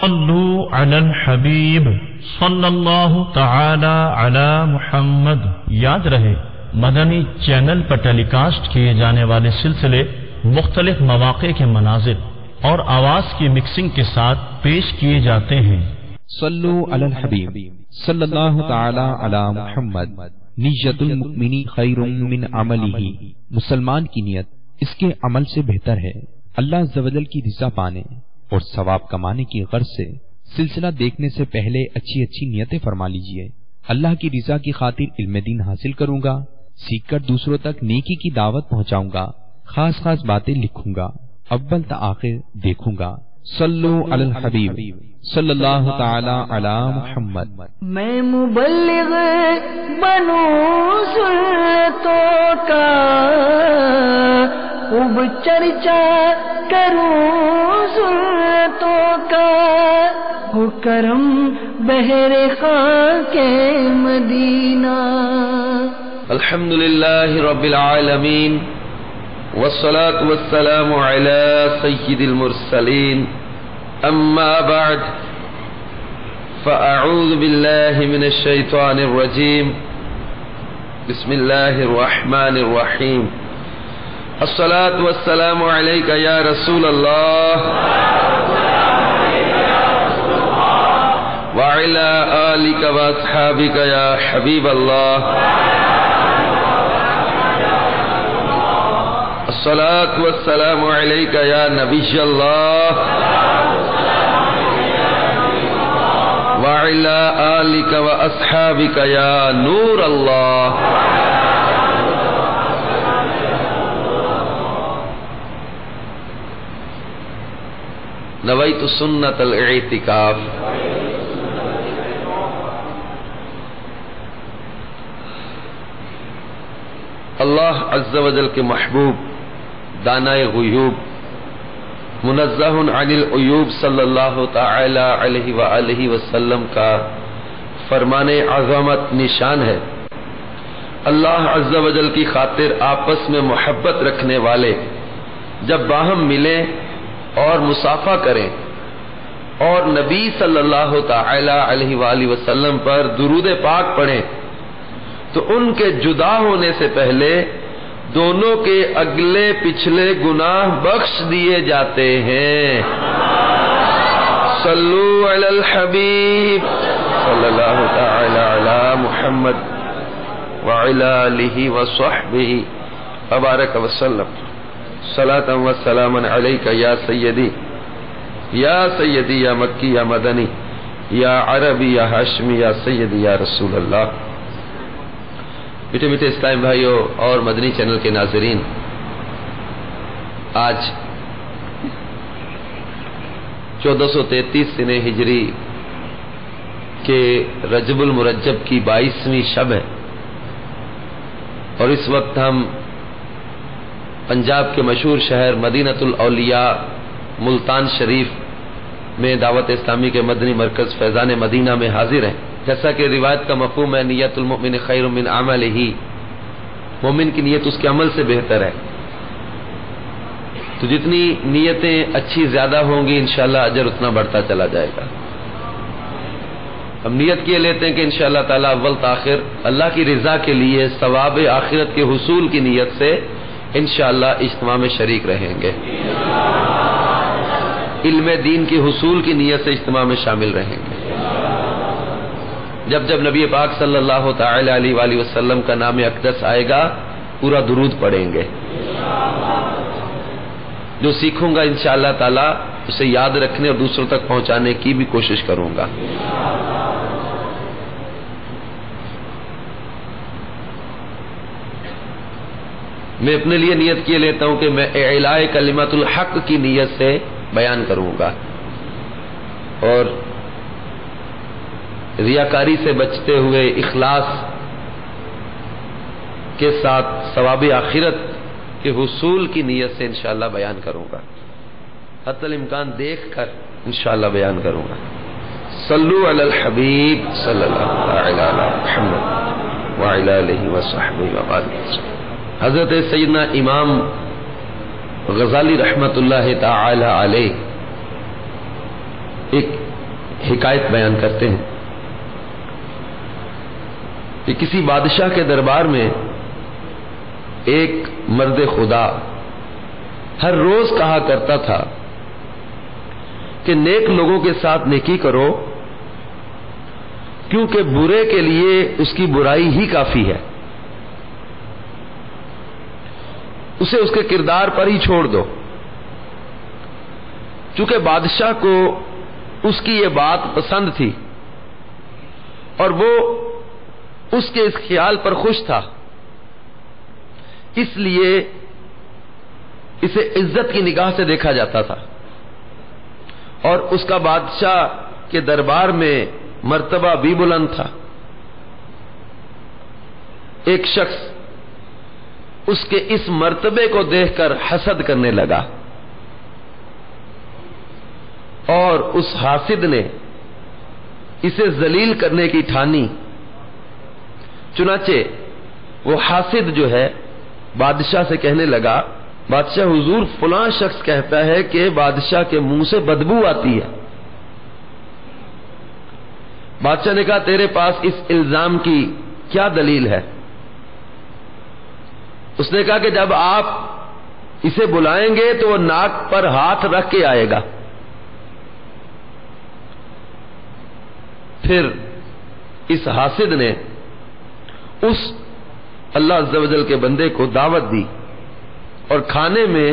صلوا علی الحبیب صلی اللہ تعالی علی محمد۔ یاد رہے مدنی چینل پر ٹیلی کاسٹ کیے جانے والے سلسلے مختلف مواقع کے مناظر اور آواز کی مکسنگ کے ساتھ پیش کیے جاتے ہیں۔ صلو علی الحبیب صلی اللہ تعالی علی محمد۔ نیت المؤمن خیر من عملہ، مسلمان کی نیت اس کے عمل سے بہتر ہے۔ اللہ عز و جل کی رضا پانے اور ثواب کمانے کی غرض سے سلسلہ دیکھنے سے پہلے اچھی اچھی نیتیں فرما لیجئے۔ اللہ کی رضا کی خاطر علم دین حاصل کروں گا، سیکھ کر دوسروں تک نیکی کی دعوت پہنچاؤں گا، خاص خاص باتیں لکھوں گا، اول تا آخر دیکھوں گا۔ صلو علی الحبیب صلی اللہ تعالی علی محمد۔ میں مبلغ بنوں سنتوں کا، خوب چرچا کروں سنتوں کا، ہو کرم بہر خاں کے مدینہ۔ الحمدللہ رب العالمین، والصلاة والسلام على سید المرسلین، اما بعد فاعوذ باللہ من الشیطان الرجیم، بسم اللہ الرحمن الرحیم۔ الصلاة والسلام علیک یا رسول اللہ وعلى آلک واصحابک یا حبیب اللہ۔ الصلاة والسلام علیک یا نبی اللہ وعلى آلک واصحابک یا نور اللہ۔ نویت سنت الاعتکاف۔ اللہ عز و جل کے محبوب دانائے غیوب منزہ عن العیوب صلی اللہ تعالی علیہ وآلہ وسلم کا فرمان عظمت نشان ہے۔ اللہ عز و جل کی خاطر آپس میں محبت رکھنے والے جب باہم ملیں اور مصافحہ کریں اور نبی صلی اللہ تعالی علیہ وآلہ وسلم پر درود پاک پڑھیں تو ان کے جدا ہونے سے پہلے دونوں کے اگلے پچھلے گناہ بخش دیے جاتے ہیں۔ صلو علی الحبیب صلی اللہ تعالی علی محمد وعلی آلہ وصحبہ وبارک وسلم۔ صلاۃ و سلام علیک یا سیدی یا مکی یا مدنی یا عربی یا ہاشمی یا سیدی یا رسول اللہ۔ میٹھے میٹھے اسلام بھائیوں اور مدنی چینل کے ناظرین، آج 1433 سنہ ہجری کے رجب المرجب کی 22ویں شب ہے، اور اس وقت ہم پنجاب کے مشہور شہر مدینۃ الاولیاء ملتان شریف میں دعوت اسلامی کے مدنی مرکز فیضان مدینہ میں حاضر ہیں۔ جیسا کہ روایت کا مفہوم ہے نیت المؤمن خیر من عملہ، مومن کی نیت اس کے عمل سے بہتر ہے، تو جتنی نیتیں اچھی زیادہ ہوں گی انشاءاللہ اجر اتنا بڑھتا چلا جائے گا۔ ہم نیت کیے لیتے ہیں کہ انشاءاللہ تعالی اول تاخر اللہ کی رضا کے لیے ثواب آخرت کے حصول کی نیت سے انشاءاللہ اجتماع میں شریک رہیں گے، علم دین کی حصول کی نیت سے اجتماع میں شامل رہیں گے۔ جب جب نبی پاک صلی اللہ تعالی علیہ وآلہ وسلم کا نام اقدس آئے گا پورا درود پڑھیں گے۔ جو سیکھوں گا انشاءاللہ تعالی اسے یاد رکھنے اور دوسروں تک پہنچانے کی بھی کوشش کروں گا۔ میں اپنے لیے نیت کیے لیتا ہوں کہ میں اعلاء کلمۃ الحق کی نیت سے بیان کروں گا، اور ریاکاری سے بچتے ہوئے اخلاص کے ساتھ ثواب آخرت کے حصول کی نیت سے انشاءاللہ بیان کروں گا، حتی الامکان دیکھ کر انشاءاللہ بیان کروں گا۔ صلو علی الحبیب صلی اللہ علیہ محمد وعلی آلہ وصحبہ وسلم۔ حضرت سیدنا امام غزالی رحمت اللہ تعالی علیہ ایک حکایت بیان کرتے ہیں کہ کسی بادشاہ کے دربار میں ایک مرد خدا ہر روز کہا کرتا تھا کہ نیک لوگوں کے ساتھ نیکی کرو، کیونکہ برے کے لیے اس کی برائی ہی کافی ہے، اسے اس کے کردار پر ہی چھوڑ دو۔ چونکہ بادشاہ کو اس کی یہ بات پسند تھی اور وہ اس کے اس خیال پر خوش تھا، اس لیے اسے عزت کی نگاہ سے دیکھا جاتا تھا اور اس کا بادشاہ کے دربار میں مرتبہ بھی بلند تھا۔ ایک شخص اس کے اس مرتبے کو دیکھ کر حسد کرنے لگا اور اس حاسد نے اسے ذلیل کرنے کی ٹھانی۔ چنانچہ وہ حاسد جو ہے بادشاہ سے کہنے لگا، بادشاہ حضور فلاں شخص کہتا ہے کہ بادشاہ کے منہ سے بدبو آتی ہے۔ بادشاہ نے کہا تیرے پاس اس الزام کی کیا دلیل ہے؟ اس نے کہا کہ جب آپ اسے بلائیں گے تو وہ ناک پر ہاتھ رکھ کے آئے گا۔ پھر اس حاسد نے اس اللہ عز و جل کے بندے کو دعوت دی اور کھانے میں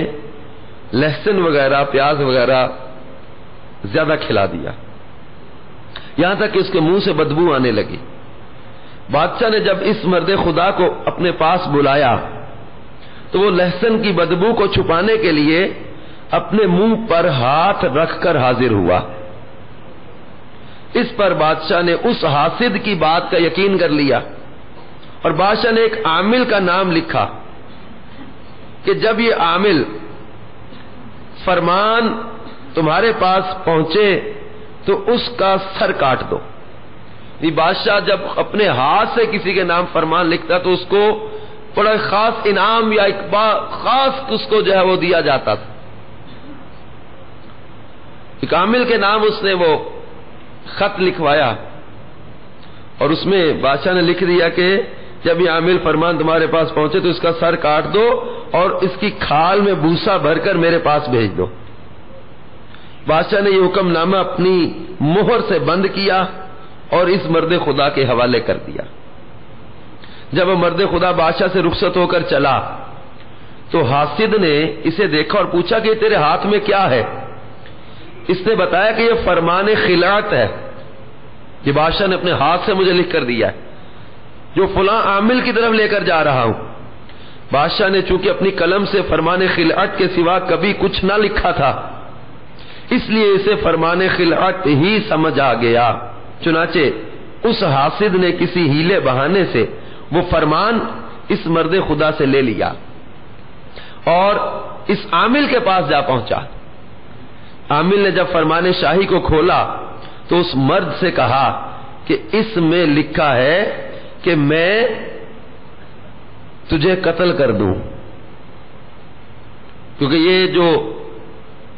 لہسن وغیرہ پیاز وغیرہ زیادہ کھلا دیا، یہاں تک کہ اس کے منہ سے بدبو آنے لگی۔ بادشاہ نے جب اس مرد خدا کو اپنے پاس بلایا تو وہ لہسن کی بدبو کو چھپانے کے لیے اپنے منہ پر ہاتھ رکھ کر حاضر ہوا۔ اس پر بادشاہ نے اس حاسد کی بات کا یقین کر لیا اور بادشاہ نے ایک عامل کا نام لکھا کہ جب یہ عامل فرمان تمہارے پاس پہنچے تو اس کا سر کاٹ دو۔ یہ بادشاہ جب اپنے ہاتھ سے کسی کے نام فرمان لکھتا تو اس کو بڑا خاص انعام یا خاص اس کو جو ہے وہ دیا جاتا تھا۔ ایک عامل کے نام اس نے وہ خط لکھوایا اور اس میں بادشاہ نے لکھ دیا کہ جب یہ عامل فرمان تمہارے پاس پہنچے تو اس کا سر کاٹ دو اور اس کی کھال میں بھوسا بھر کر میرے پاس بھیج دو۔ بادشاہ نے یہ حکم نامہ اپنی مہر سے بند کیا اور اس مرد خدا کے حوالے کر دیا۔ جب وہ مرد خدا بادشاہ سے رخصت ہو کر چلا تو حاسد نے اسے دیکھا اور پوچھا کہ تیرے ہاتھ میں کیا ہے؟ اس نے بتایا کہ یہ فرمان خلعت ہے، یہ بادشاہ نے اپنے ہاتھ سے مجھے لکھ کر دیا ہے، جو فلاں عامل کی طرف لے کر جا رہا ہوں۔ بادشاہ نے چونکہ اپنی قلم سے فرمان خلعت کے سوا کبھی کچھ نہ لکھا تھا، اس لیے اسے فرمان خلعت ہی سمجھ آ گیا۔ چنانچہ اس حاسد نے کسی ہیلے بہانے سے وہ فرمان اس مرد خدا سے لے لیا اور اس عامل کے پاس جا پہنچا۔ عامل نے جب فرمان شاہی کو کھولا تو اس مرد سے کہا کہ اس میں لکھا ہے کہ میں تجھے قتل کر دوں، کیونکہ یہ جو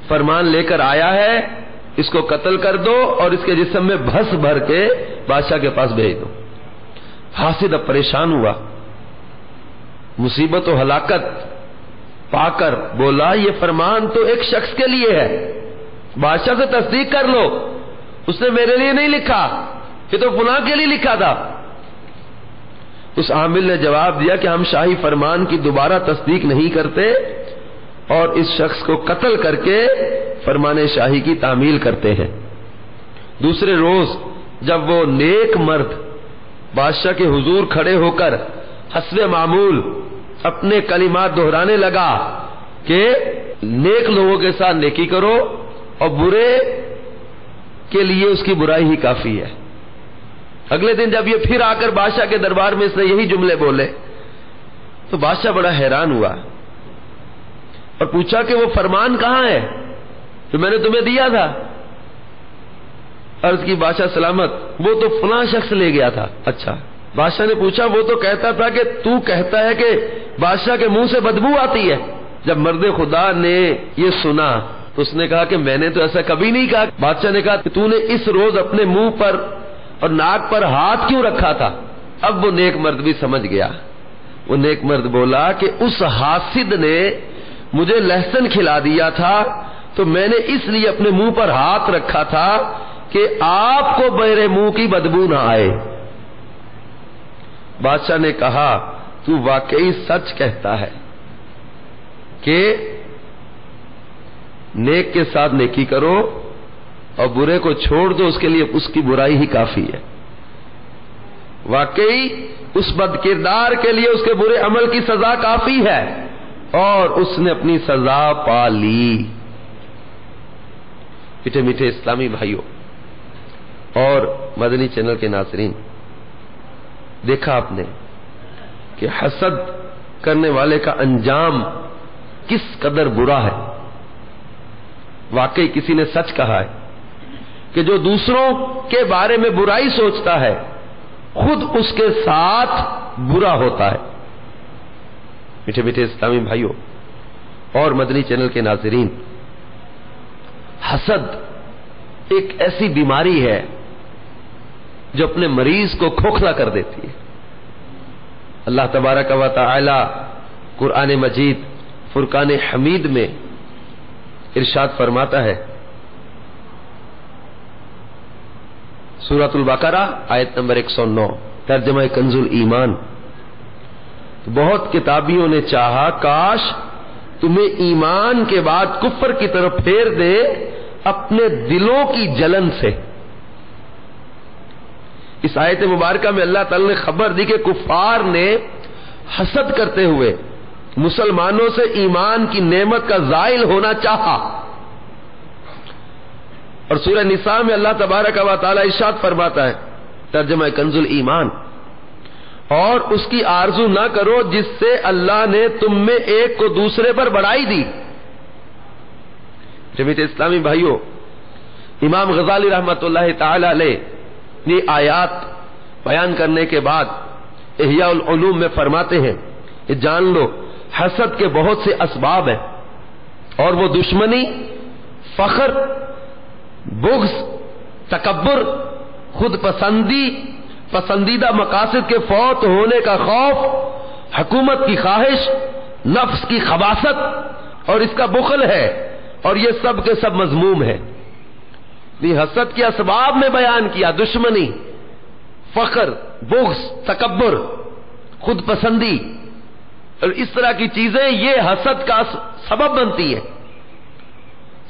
فرمان لے کر آیا ہے اس کو قتل کر دو اور اس کے جسم میں بھس بھر کے بادشاہ کے پاس بھیج دو۔ حاسد اب پریشان ہوا، مصیبت و ہلاکت پا کر بولا یہ فرمان تو ایک شخص کے لیے ہے، بادشاہ سے تصدیق کر لو، اس نے میرے لیے نہیں لکھا، یہ تو فلاں کے لیے لکھا تھا۔ اس عامل نے جواب دیا کہ ہم شاہی فرمان کی دوبارہ تصدیق نہیں کرتے اور اس شخص کو قتل کر کے فرمان شاہی کی تعمیل کرتے ہیں۔ دوسرے روز جب وہ نیک مرد بادشاہ کے حضور کھڑے ہو کر حسب معمول اپنے کلمات دہرانے لگا کہ نیک لوگوں کے ساتھ نیکی کرو اور برے کے لیے اس کی برائی ہی کافی ہے۔ اگلے دن جب یہ پھر آ کر بادشاہ کے دربار میں اس نے یہی جملے بولے تو بادشاہ بڑا حیران ہوا اور پوچھا کہ وہ فرمان کہاں ہے جو میں نے تمہیں دیا تھا؟ عرض کی بادشاہ سلامت وہ تو فلاں شخص لے گیا تھا۔ اچھا، بادشاہ نے پوچھا وہ تو کہتا تھا کہ تو کہتا ہے کہ بادشاہ کے منہ سے بدبو آتی ہے۔ جب مرد خدا نے یہ سنا تو اس نے کہا کہ میں نے تو ایسا کبھی نہیں کہا. بادشاہ نے کہا کہ تو نے اس روز اپنے منہ پر اور ناک پر ہاتھ کیوں رکھا تھا؟ اب وہ نیک مرد بھی سمجھ گیا. وہ نیک مرد بولا کہ اس حاسد نے مجھے لہسن کھلا دیا تھا تو میں نے اس لیے اپنے منہ پر ہاتھ رکھا تھا کہ آپ کو میرے منہ کی بدبو نہ آئے. بادشاہ نے کہا تو واقعی سچ کہتا ہے کہ نیک کے ساتھ نیکی کرو اور برے کو چھوڑ دو، اس کے لیے اس کی برائی ہی کافی ہے. واقعی اس بد کردار کے لیے اس کے برے عمل کی سزا کافی ہے، اور اس نے اپنی سزا پا لی. میٹھے میٹھے اسلامی بھائیوں اور مدنی چینل کے ناظرین، دیکھا آپ نے کہ حسد کرنے والے کا انجام کس قدر برا ہے. واقعی کسی نے سچ کہا ہے کہ جو دوسروں کے بارے میں برائی سوچتا ہے خود اس کے ساتھ برا ہوتا ہے. میٹھے میٹھے اسلامی بھائیوں اور مدنی چینل کے ناظرین، حسد ایک ایسی بیماری ہے جو اپنے مریض کو کھوکھلا کر دیتی ہے. اللہ تبارک و تعالی قرآن مجید فرقان حمید میں ارشاد فرماتا ہے، سورۃ البقرہ آیت نمبر 109، ترجمہ کنز الایمان. بہت کتابیوں نے چاہا کاش تمہیں ایمان کے بعد کفر کی طرف پھیر دے اپنے دلوں کی جلن سے. اس آیت مبارکہ میں اللہ تعالی نے خبر دی کہ کفار نے حسد کرتے ہوئے مسلمانوں سے ایمان کی نعمت کا زائل ہونا چاہا. اور سورہ نساء میں اللہ تبارک و تعالی ارشاد فرماتا ہے، ترجمہ کنز الایمان، اور اس کی آرزو نہ کرو جس سے اللہ نے تم میں ایک کو دوسرے پر بڑھائی دی. جمیعت اسلامی بھائیوں، امام غزالی رحمت اللہ تعالی علیہ یہ آیات بیان کرنے کے بعد احیاء العلوم میں فرماتے ہیں کہ جان لو حسد کے بہت سے اسباب ہیں، اور وہ دشمنی، فخر، بغض، تکبر، خود پسندی، پسندیدہ مقاصد کے فوت ہونے کا خوف، حکومت کی خواہش، نفس کی خباثت اور اس کا بخل ہے، اور یہ سب کے سب مذموم ہے. یہ حسد کے اسباب میں بیان کیا، دشمنی، فخر، بغض، تکبر، خود پسندی اور اس طرح کی چیزیں یہ حسد کا سبب بنتی ہے.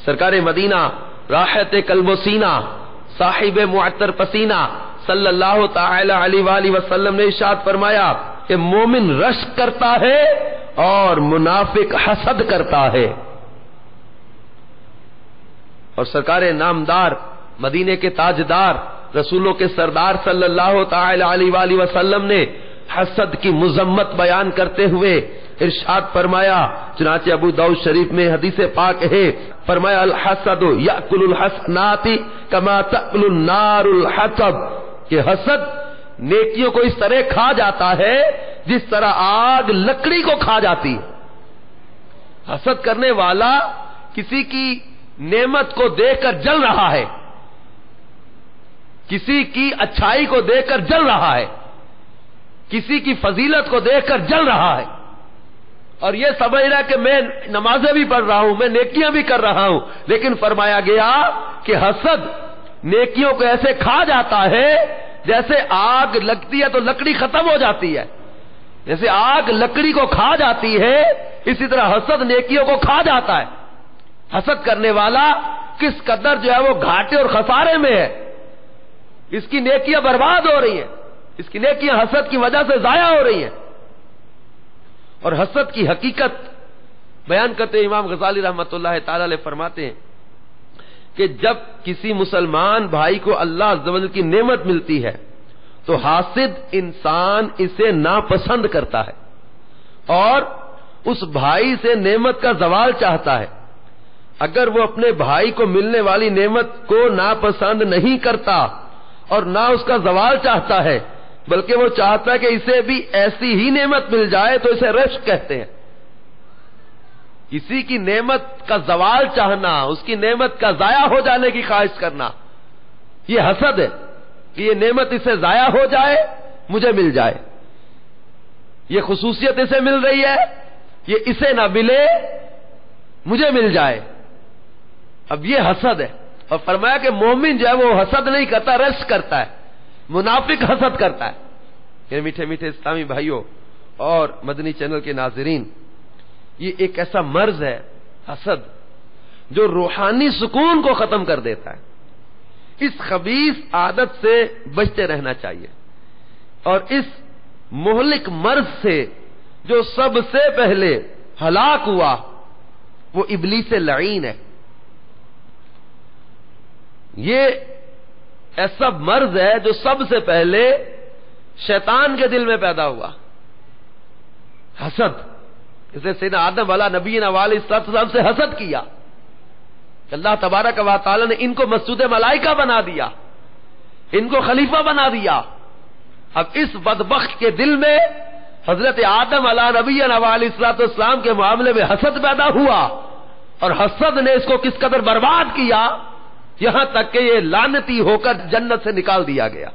سرکار مدینہ راحت قلب و سینہ صاحب معطر پسینہ صلی اللہ تعالی علیہ وآلہ وسلم نے ارشاد فرمایا کہ مومن رشک کرتا ہے اور منافق حسد کرتا ہے. اور سرکار نامدار مدینے کے تاجدار رسولوں کے سردار صلی اللہ تعالی علیہ وآلہ وسلم نے حسد کی مذمت بیان کرتے ہوئے ارشاد فرمایا، چنانچہ ابو داؤد شریف میں حدیث پاک ہے، فرمایا الحسد یأکل الحسنات کما تأکل النار الحطب، کہ حسد نیکیوں کو اس طرح کھا جاتا ہے جس طرح آگ لکڑی کو کھا جاتی ہے. حسد کرنے والا کسی کی نعمت کو دیکھ کر جل رہا ہے، کسی کی اچھائی کو دیکھ کر جل رہا ہے، کسی کی فضیلت کو دیکھ کر جل رہا ہے، اور یہ سمجھ رہا ہے کہ میں نمازیں بھی پڑھ رہا ہوں، میں نیکیاں بھی کر رہا ہوں. لیکن فرمایا گیا کہ حسد نیکیوں کو ایسے کھا جاتا ہے جیسے آگ لگتی ہے تو لکڑی ختم ہو جاتی ہے. جیسے آگ لکڑی کو کھا جاتی ہے اسی طرح حسد نیکیوں کو کھا جاتا ہے. حسد کرنے والا کس قدر جو ہے وہ گھاٹے اور خسارے میں ہے، اس کی نیکیاں برباد ہو رہی ہیں، اس کی نیکیاں حسد کی وجہ سے ضائع ہو رہی ہیں. اور حسد کی حقیقت بیان کرتے امام غزالی رحمت اللہ تعالی علیہ فرماتے ہیں کہ جب کسی مسلمان بھائی کو اللہ عز و جل کی نعمت ملتی ہے تو حاسد انسان اسے ناپسند کرتا ہے اور اس بھائی سے نعمت کا زوال چاہتا ہے. اگر وہ اپنے بھائی کو ملنے والی نعمت کو ناپسند نہیں کرتا اور نہ اس کا زوال چاہتا ہے بلکہ وہ چاہتا ہے کہ اسے بھی ایسی ہی نعمت مل جائے تو اسے رشک کہتے ہیں. کسی کی نعمت کا زوال چاہنا، اس کی نعمت کا ضائع ہو جانے کی خواہش کرنا، یہ حسد ہے کہ یہ نعمت اسے ضائع ہو جائے، مجھے مل جائے، یہ خصوصیت اسے مل رہی ہے، یہ اسے نہ ملے، مجھے مل جائے. اب یہ حسد ہے. اور فرمایا کہ مومن جو ہے وہ حسد نہیں کرتا، رشک کرتا ہے. منافق حسد کرتا ہے. یہ میٹھے میٹھے اسلامی بھائیوں اور مدنی چینل کے ناظرین، یہ ایک ایسا مرض ہے حسد جو روحانی سکون کو ختم کر دیتا ہے. اس خبیث عادت سے بچتے رہنا چاہیے. اور اس مہلک مرض سے جو سب سے پہلے ہلاک ہوا وہ ابلیس لعین ہے. یہ ایسا مرض ہے جو سب سے پہلے شیطان کے دل میں پیدا ہوا، حسد. اسے سیدنا آدم والا نبی علیہ السلام سے حسد کیا. اللہ تبارک و تعالی نے ان کو مسجود ملائکہ بنا دیا، ان کو خلیفہ بنا دیا. اب اس بدبخت کے دل میں حضرت آدم علیہ نبی علیہ السلام کے معاملے میں حسد پیدا ہوا، اور حسد نے اس کو کس قدر برباد کیا، یہاں تک کہ یہ لعنتی ہو کر جنت سے نکال دیا گیا.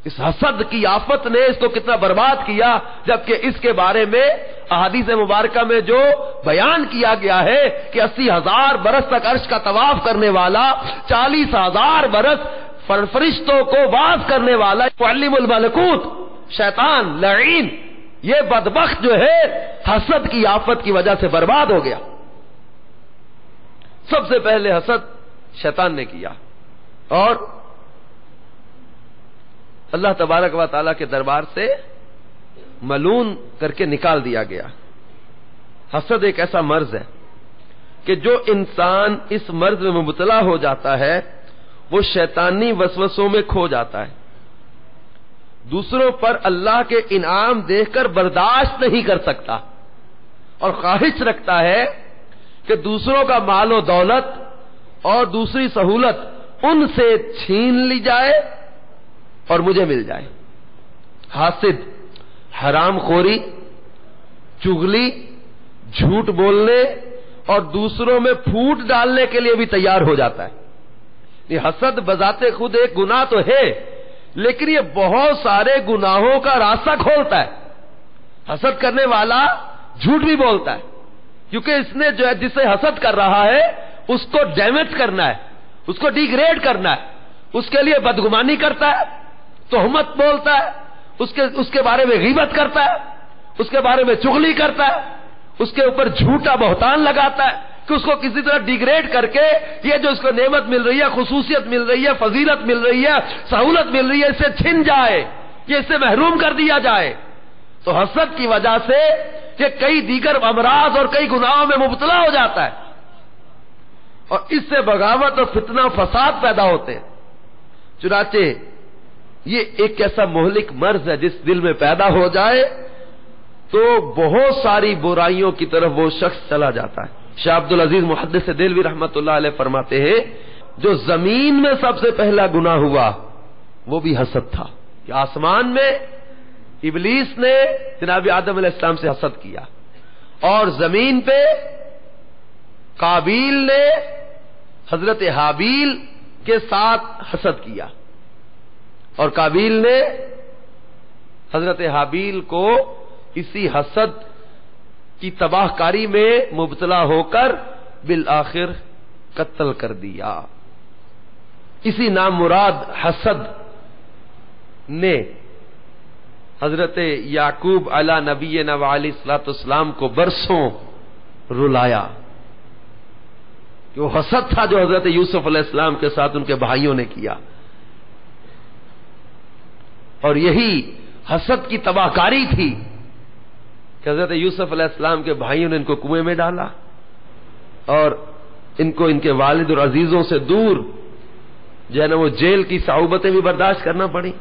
اس حسد کی آفت نے اس کو کتنا برباد کیا، جبکہ اس کے بارے میں احادیث مبارکہ میں جو بیان کیا گیا ہے کہ 80,000 برس تک عرش کا طواف کرنے والا، 40,000 برس فرشتوں کو باز کرنے والا معلم الملکوت شیطان لعین، یہ بدبخت جو ہے حسد کی آفت کی وجہ سے برباد ہو گیا. سب سے پہلے حسد شیطان نے کیا اور اللہ تبارک و تعالیٰ کے دربار سے ملعون کر کے نکال دیا گیا. حسد ایک ایسا مرض ہے کہ جو انسان اس مرض میں مبتلا ہو جاتا ہے وہ شیطانی وسوسوں میں کھو جاتا ہے. دوسروں پر اللہ کے انعام دیکھ کر برداشت نہیں کر سکتا اور خواہش رکھتا ہے کہ دوسروں کا مال و دولت اور دوسری سہولت ان سے چھین لی جائے اور مجھے مل جائے. حاسد حرام خوری، چغلی، جھوٹ بولنے اور دوسروں میں پھوٹ ڈالنے کے لیے بھی تیار ہو جاتا ہے. یہ حسد بذات خود ایک گناہ تو ہے، لیکن یہ بہت سارے گناہوں کا راستہ کھولتا ہے. حسد کرنے والا جھوٹ بھی بولتا ہے، کیونکہ اس نے جو ہے جسے حسد کر رہا ہے اس کو ڈیمیج کرنا ہے، اس کو ڈیگریڈ کرنا ہے. اس کے لیے بدگمانی کرتا ہے، تہمت بولتا ہے، اس کے بارے میں غیبت کرتا ہے، اس کے بارے میں چغلی کرتا ہے، اس کے اوپر جھوٹا بہتان لگاتا ہے کہ اس کو کسی طرح ڈیگریڈ کر کے یہ جو اس کو نعمت مل رہی ہے، خصوصیت مل رہی ہے، فضیلت مل رہی ہے، سہولت مل رہی ہے، اسے چھن جائے، یہ اسے محروم کر دیا جائے. تو حسد کی وجہ سے یہ کئی دیگر امراض اور کئی گناہوں میں مبتلا ہو جاتا ہے اور اس سے بغاوت اور فتنہ فساد پیدا ہوتے ہیں. چنانچہ یہ ایک ایسا مہلک مرض ہے جس دل میں پیدا ہو جائے تو بہت ساری برائیوں کی طرف وہ شخص چلا جاتا ہے. شاہ عبدالعزیز محدث دہلوی رحمۃ اللہ علیہ فرماتے ہیں جو زمین میں سب سے پہلا گناہ ہوا وہ بھی حسد تھا. کہ آسمان میں ابلیس نے جناب آدم علیہ السلام سے حسد کیا اور زمین پہ قابیل نے حضرت حابیل کے ساتھ حسد کیا اور قابیل نے حضرت حابیل کو اسی حسد کی تباہ کاری میں مبتلا ہو کر بالآخر قتل کر دیا. اسی نام مراد حسد نے حضرت یعقوب علی نبینا علیہ الصلوۃ والسلام کو برسوں رلایا کہ وہ حسد تھا جو حضرت یوسف علیہ السلام کے ساتھ ان کے بھائیوں نے کیا اور یہی حسد کی تباہ کاری تھی کہ حضرت یوسف علیہ السلام کے بھائیوں نے ان کو کنویں میں ڈالا اور ان کو ان کے والد اور عزیزوں سے دور جو ہے نا وہ جیل کی صعوبتیں بھی برداشت کرنا پڑی.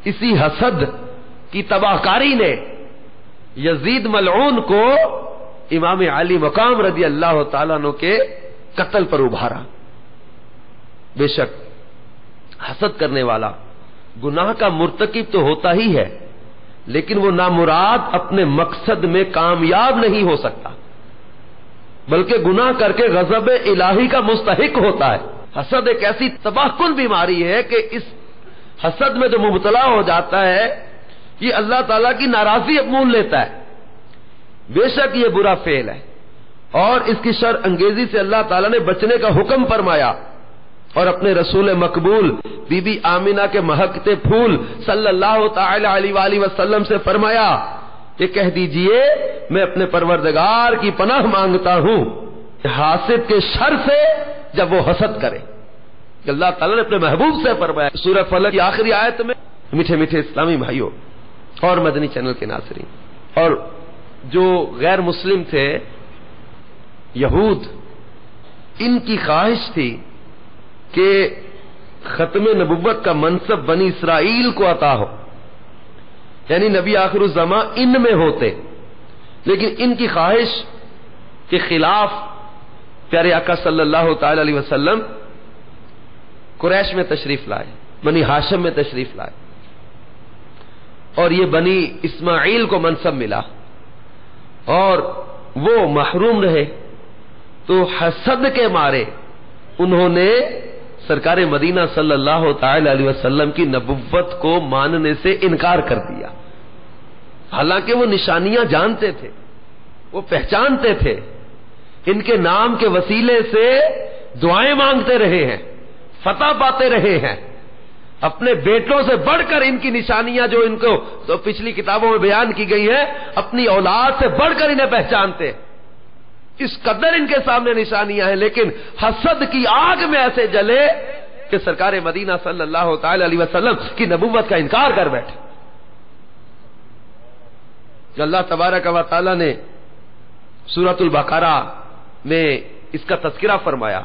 اسی حسد کی تباہ کاری نے یزید ملعون کو امام علی مقام رضی اللہ تعالیٰ عنہ کے قتل پر ابھارا. بے شک حسد کرنے والا گناہ کا مرتکب تو ہوتا ہی ہے، لیکن وہ نامراد اپنے مقصد میں کامیاب نہیں ہو سکتا، بلکہ گناہ کر کے غضب الہی کا مستحق ہوتا ہے۔ حسد ایک ایسی تباہ کن بیماری ہے کہ اس حسد میں جو مبتلا ہو جاتا ہے یہ اللہ تعالیٰ کی ناراضی مول لیتا ہے۔ بے شک یہ برا فعل ہے اور اس کی شر انگیزی سے اللہ تعالیٰ نے بچنے کا حکم فرمایا، اور اپنے رسول مقبول بی بی آمینہ کے مہکتے پھول صلی اللہ تعالی علیہ وآلہ وسلم سے فرمایا کہ کہہ دیجئے میں اپنے پروردگار کی پناہ مانگتا ہوں حاسد کے شر سے جب وہ حسد کرے۔ کہ اللہ تعالیٰ نے اپنے محبوب سے فرمایا سورہ فلق کی آخری آیت میں۔ میٹھے میٹھے اسلامی بھائیوں اور مدنی چینل کے ناظرین، اور جو غیر مسلم تھے یہود، ان کی خواہش تھی کہ ختم نبوت کا منصب بنی اسرائیل کو عطا ہو، یعنی نبی آخر الزماں ان میں ہوتے، لیکن ان کی خواہش کے خلاف پیارے آقا صلی اللہ تعالی علیہ وسلم قریش میں تشریف لائے، بنی ہاشم میں تشریف لائے، اور یہ بنی اسماعیل کو منصب ملا اور وہ محروم رہے، تو حسد کے مارے انہوں نے سرکار مدینہ صلی اللہ تعالی علیہ وسلم کی نبوت کو ماننے سے انکار کر دیا، حالانکہ وہ نشانیاں جانتے تھے، وہ پہچانتے تھے، ان کے نام کے وسیلے سے دعائیں مانگتے رہے ہیں، فتح پاتے رہے ہیں، اپنے بیٹوں سے بڑھ کر ان کی نشانیاں جو ان کو تو پچھلی کتابوں میں بیان کی گئی ہیں، اپنی اولاد سے بڑھ کر انہیں پہچانتے، اس قدر ان کے سامنے نشانیاں ہیں، لیکن حسد کی آگ میں ایسے جلے کہ سرکار مدینہ صلی اللہ تعالی علیہ وسلم کی نبوت کا انکار کر بیٹھے۔ جو اللہ تبارک و تعالی نے سورۃ البقرہ میں اس کا تذکرہ فرمایا،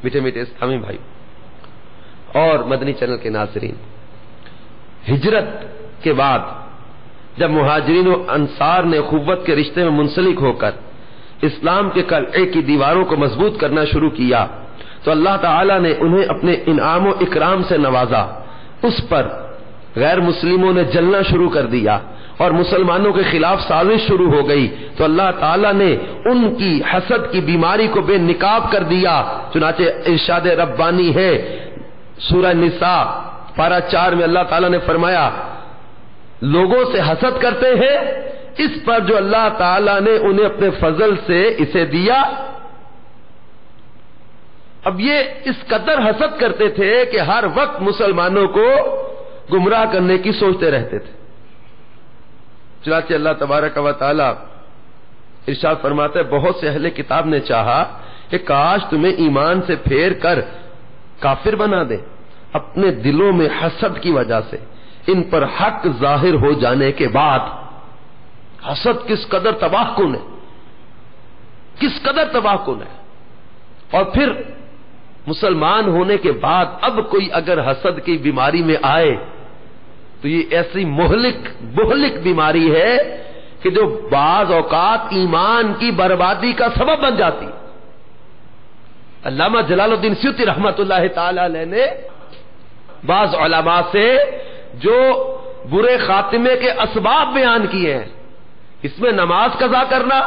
میٹھے میٹھے اسلامی بھائی اور مدنی چینل کے ناظرین، ہجرت کے بعد جب مہاجرین و انصار نے اخوت کے رشتے میں منسلک ہو کر اسلام کے قلعے کی دیواروں کو مضبوط کرنا شروع کیا تو اللہ تعالی نے انہیں اپنے انعام و اکرام سے نوازا، اس پر غیر مسلموں نے جلنا شروع کر دیا اور مسلمانوں کے خلاف سازش شروع ہو گئی، تو اللہ تعالیٰ نے ان کی حسد کی بیماری کو بے نقاب کر دیا۔ چنانچہ ارشاد ربانی ہے سورہ نساء پارہ 4 میں اللہ تعالیٰ نے فرمایا لوگوں سے حسد کرتے ہیں اس پر جو اللہ تعالیٰ نے انہیں اپنے فضل سے اسے دیا۔ اب یہ اس قدر حسد کرتے تھے کہ ہر وقت مسلمانوں کو گمراہ کرنے کی سوچتے رہتے تھے۔ چنانچہ اللہ تبارک و تعالی ارشاد فرماتا ہے بہت سے اہل کتاب نے چاہا کہ کاش تمہیں ایمان سے پھیر کر کافر بنا دے، اپنے دلوں میں حسد کی وجہ سے ان پر حق ظاہر ہو جانے کے بعد۔ حسد کس قدر تباہ کن ہے، کس قدر تباہ کن ہے، اور پھر مسلمان ہونے کے بعد اب کوئی اگر حسد کی بیماری میں آئے تو یہ ایسی مہلک بیماری ہے کہ جو بعض اوقات ایمان کی بربادی کا سبب بن جاتی۔ علامہ جلال الدین سیوطی رحمت اللہ تعالی علیہ نے بعض علماء سے جو برے خاتمے کے اسباب بیان کیے ہیں، اس میں نماز قضا کرنا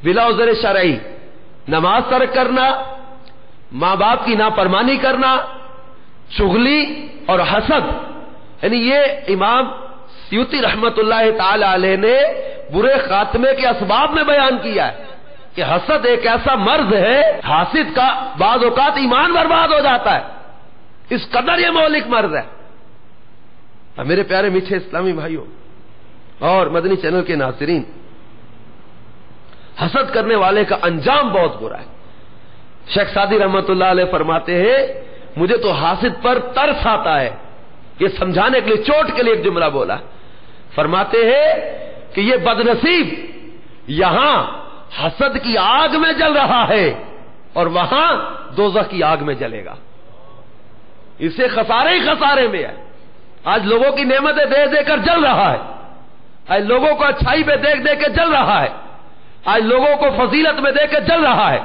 بلا عذر شرعی، نماز ترک کرنا، ماں باپ کی نافرمانی کرنا، چغلی اور حسد، یعنی یہ امام سیوطی رحمت اللہ تعالی علیہ نے برے خاتمے کے اسباب میں بیان کیا ہے کہ حسد ایک ایسا مرض ہے، حاسد کا بعض اوقات ایمان برباد ہو جاتا ہے، اس قدر یہ مہلک مرض ہے۔ میرے پیارے میٹھے اسلامی بھائیوں اور مدنی چینل کے ناظرین، حسد کرنے والے کا انجام بہت برا ہے۔ شیخ سعدی رحمت اللہ علیہ فرماتے ہیں مجھے تو حاسد پر ترس آتا ہے، یہ سمجھانے کے لیے چوٹ کے لیے ایک جملہ بولا، فرماتے ہیں کہ یہ بدنصیب یہاں حسد کی آگ میں جل رہا ہے اور وہاں دوزخ کی آگ میں جلے گا، اسے خسارے ہی خسارے میں ہے۔ آج لوگوں کی نعمتیں دے دے کر جل رہا ہے، آج لوگوں کو اچھائی پہ دیکھ دے کے جل رہا ہے، آج لوگوں کو فضیلت میں دے کے جل رہا ہے،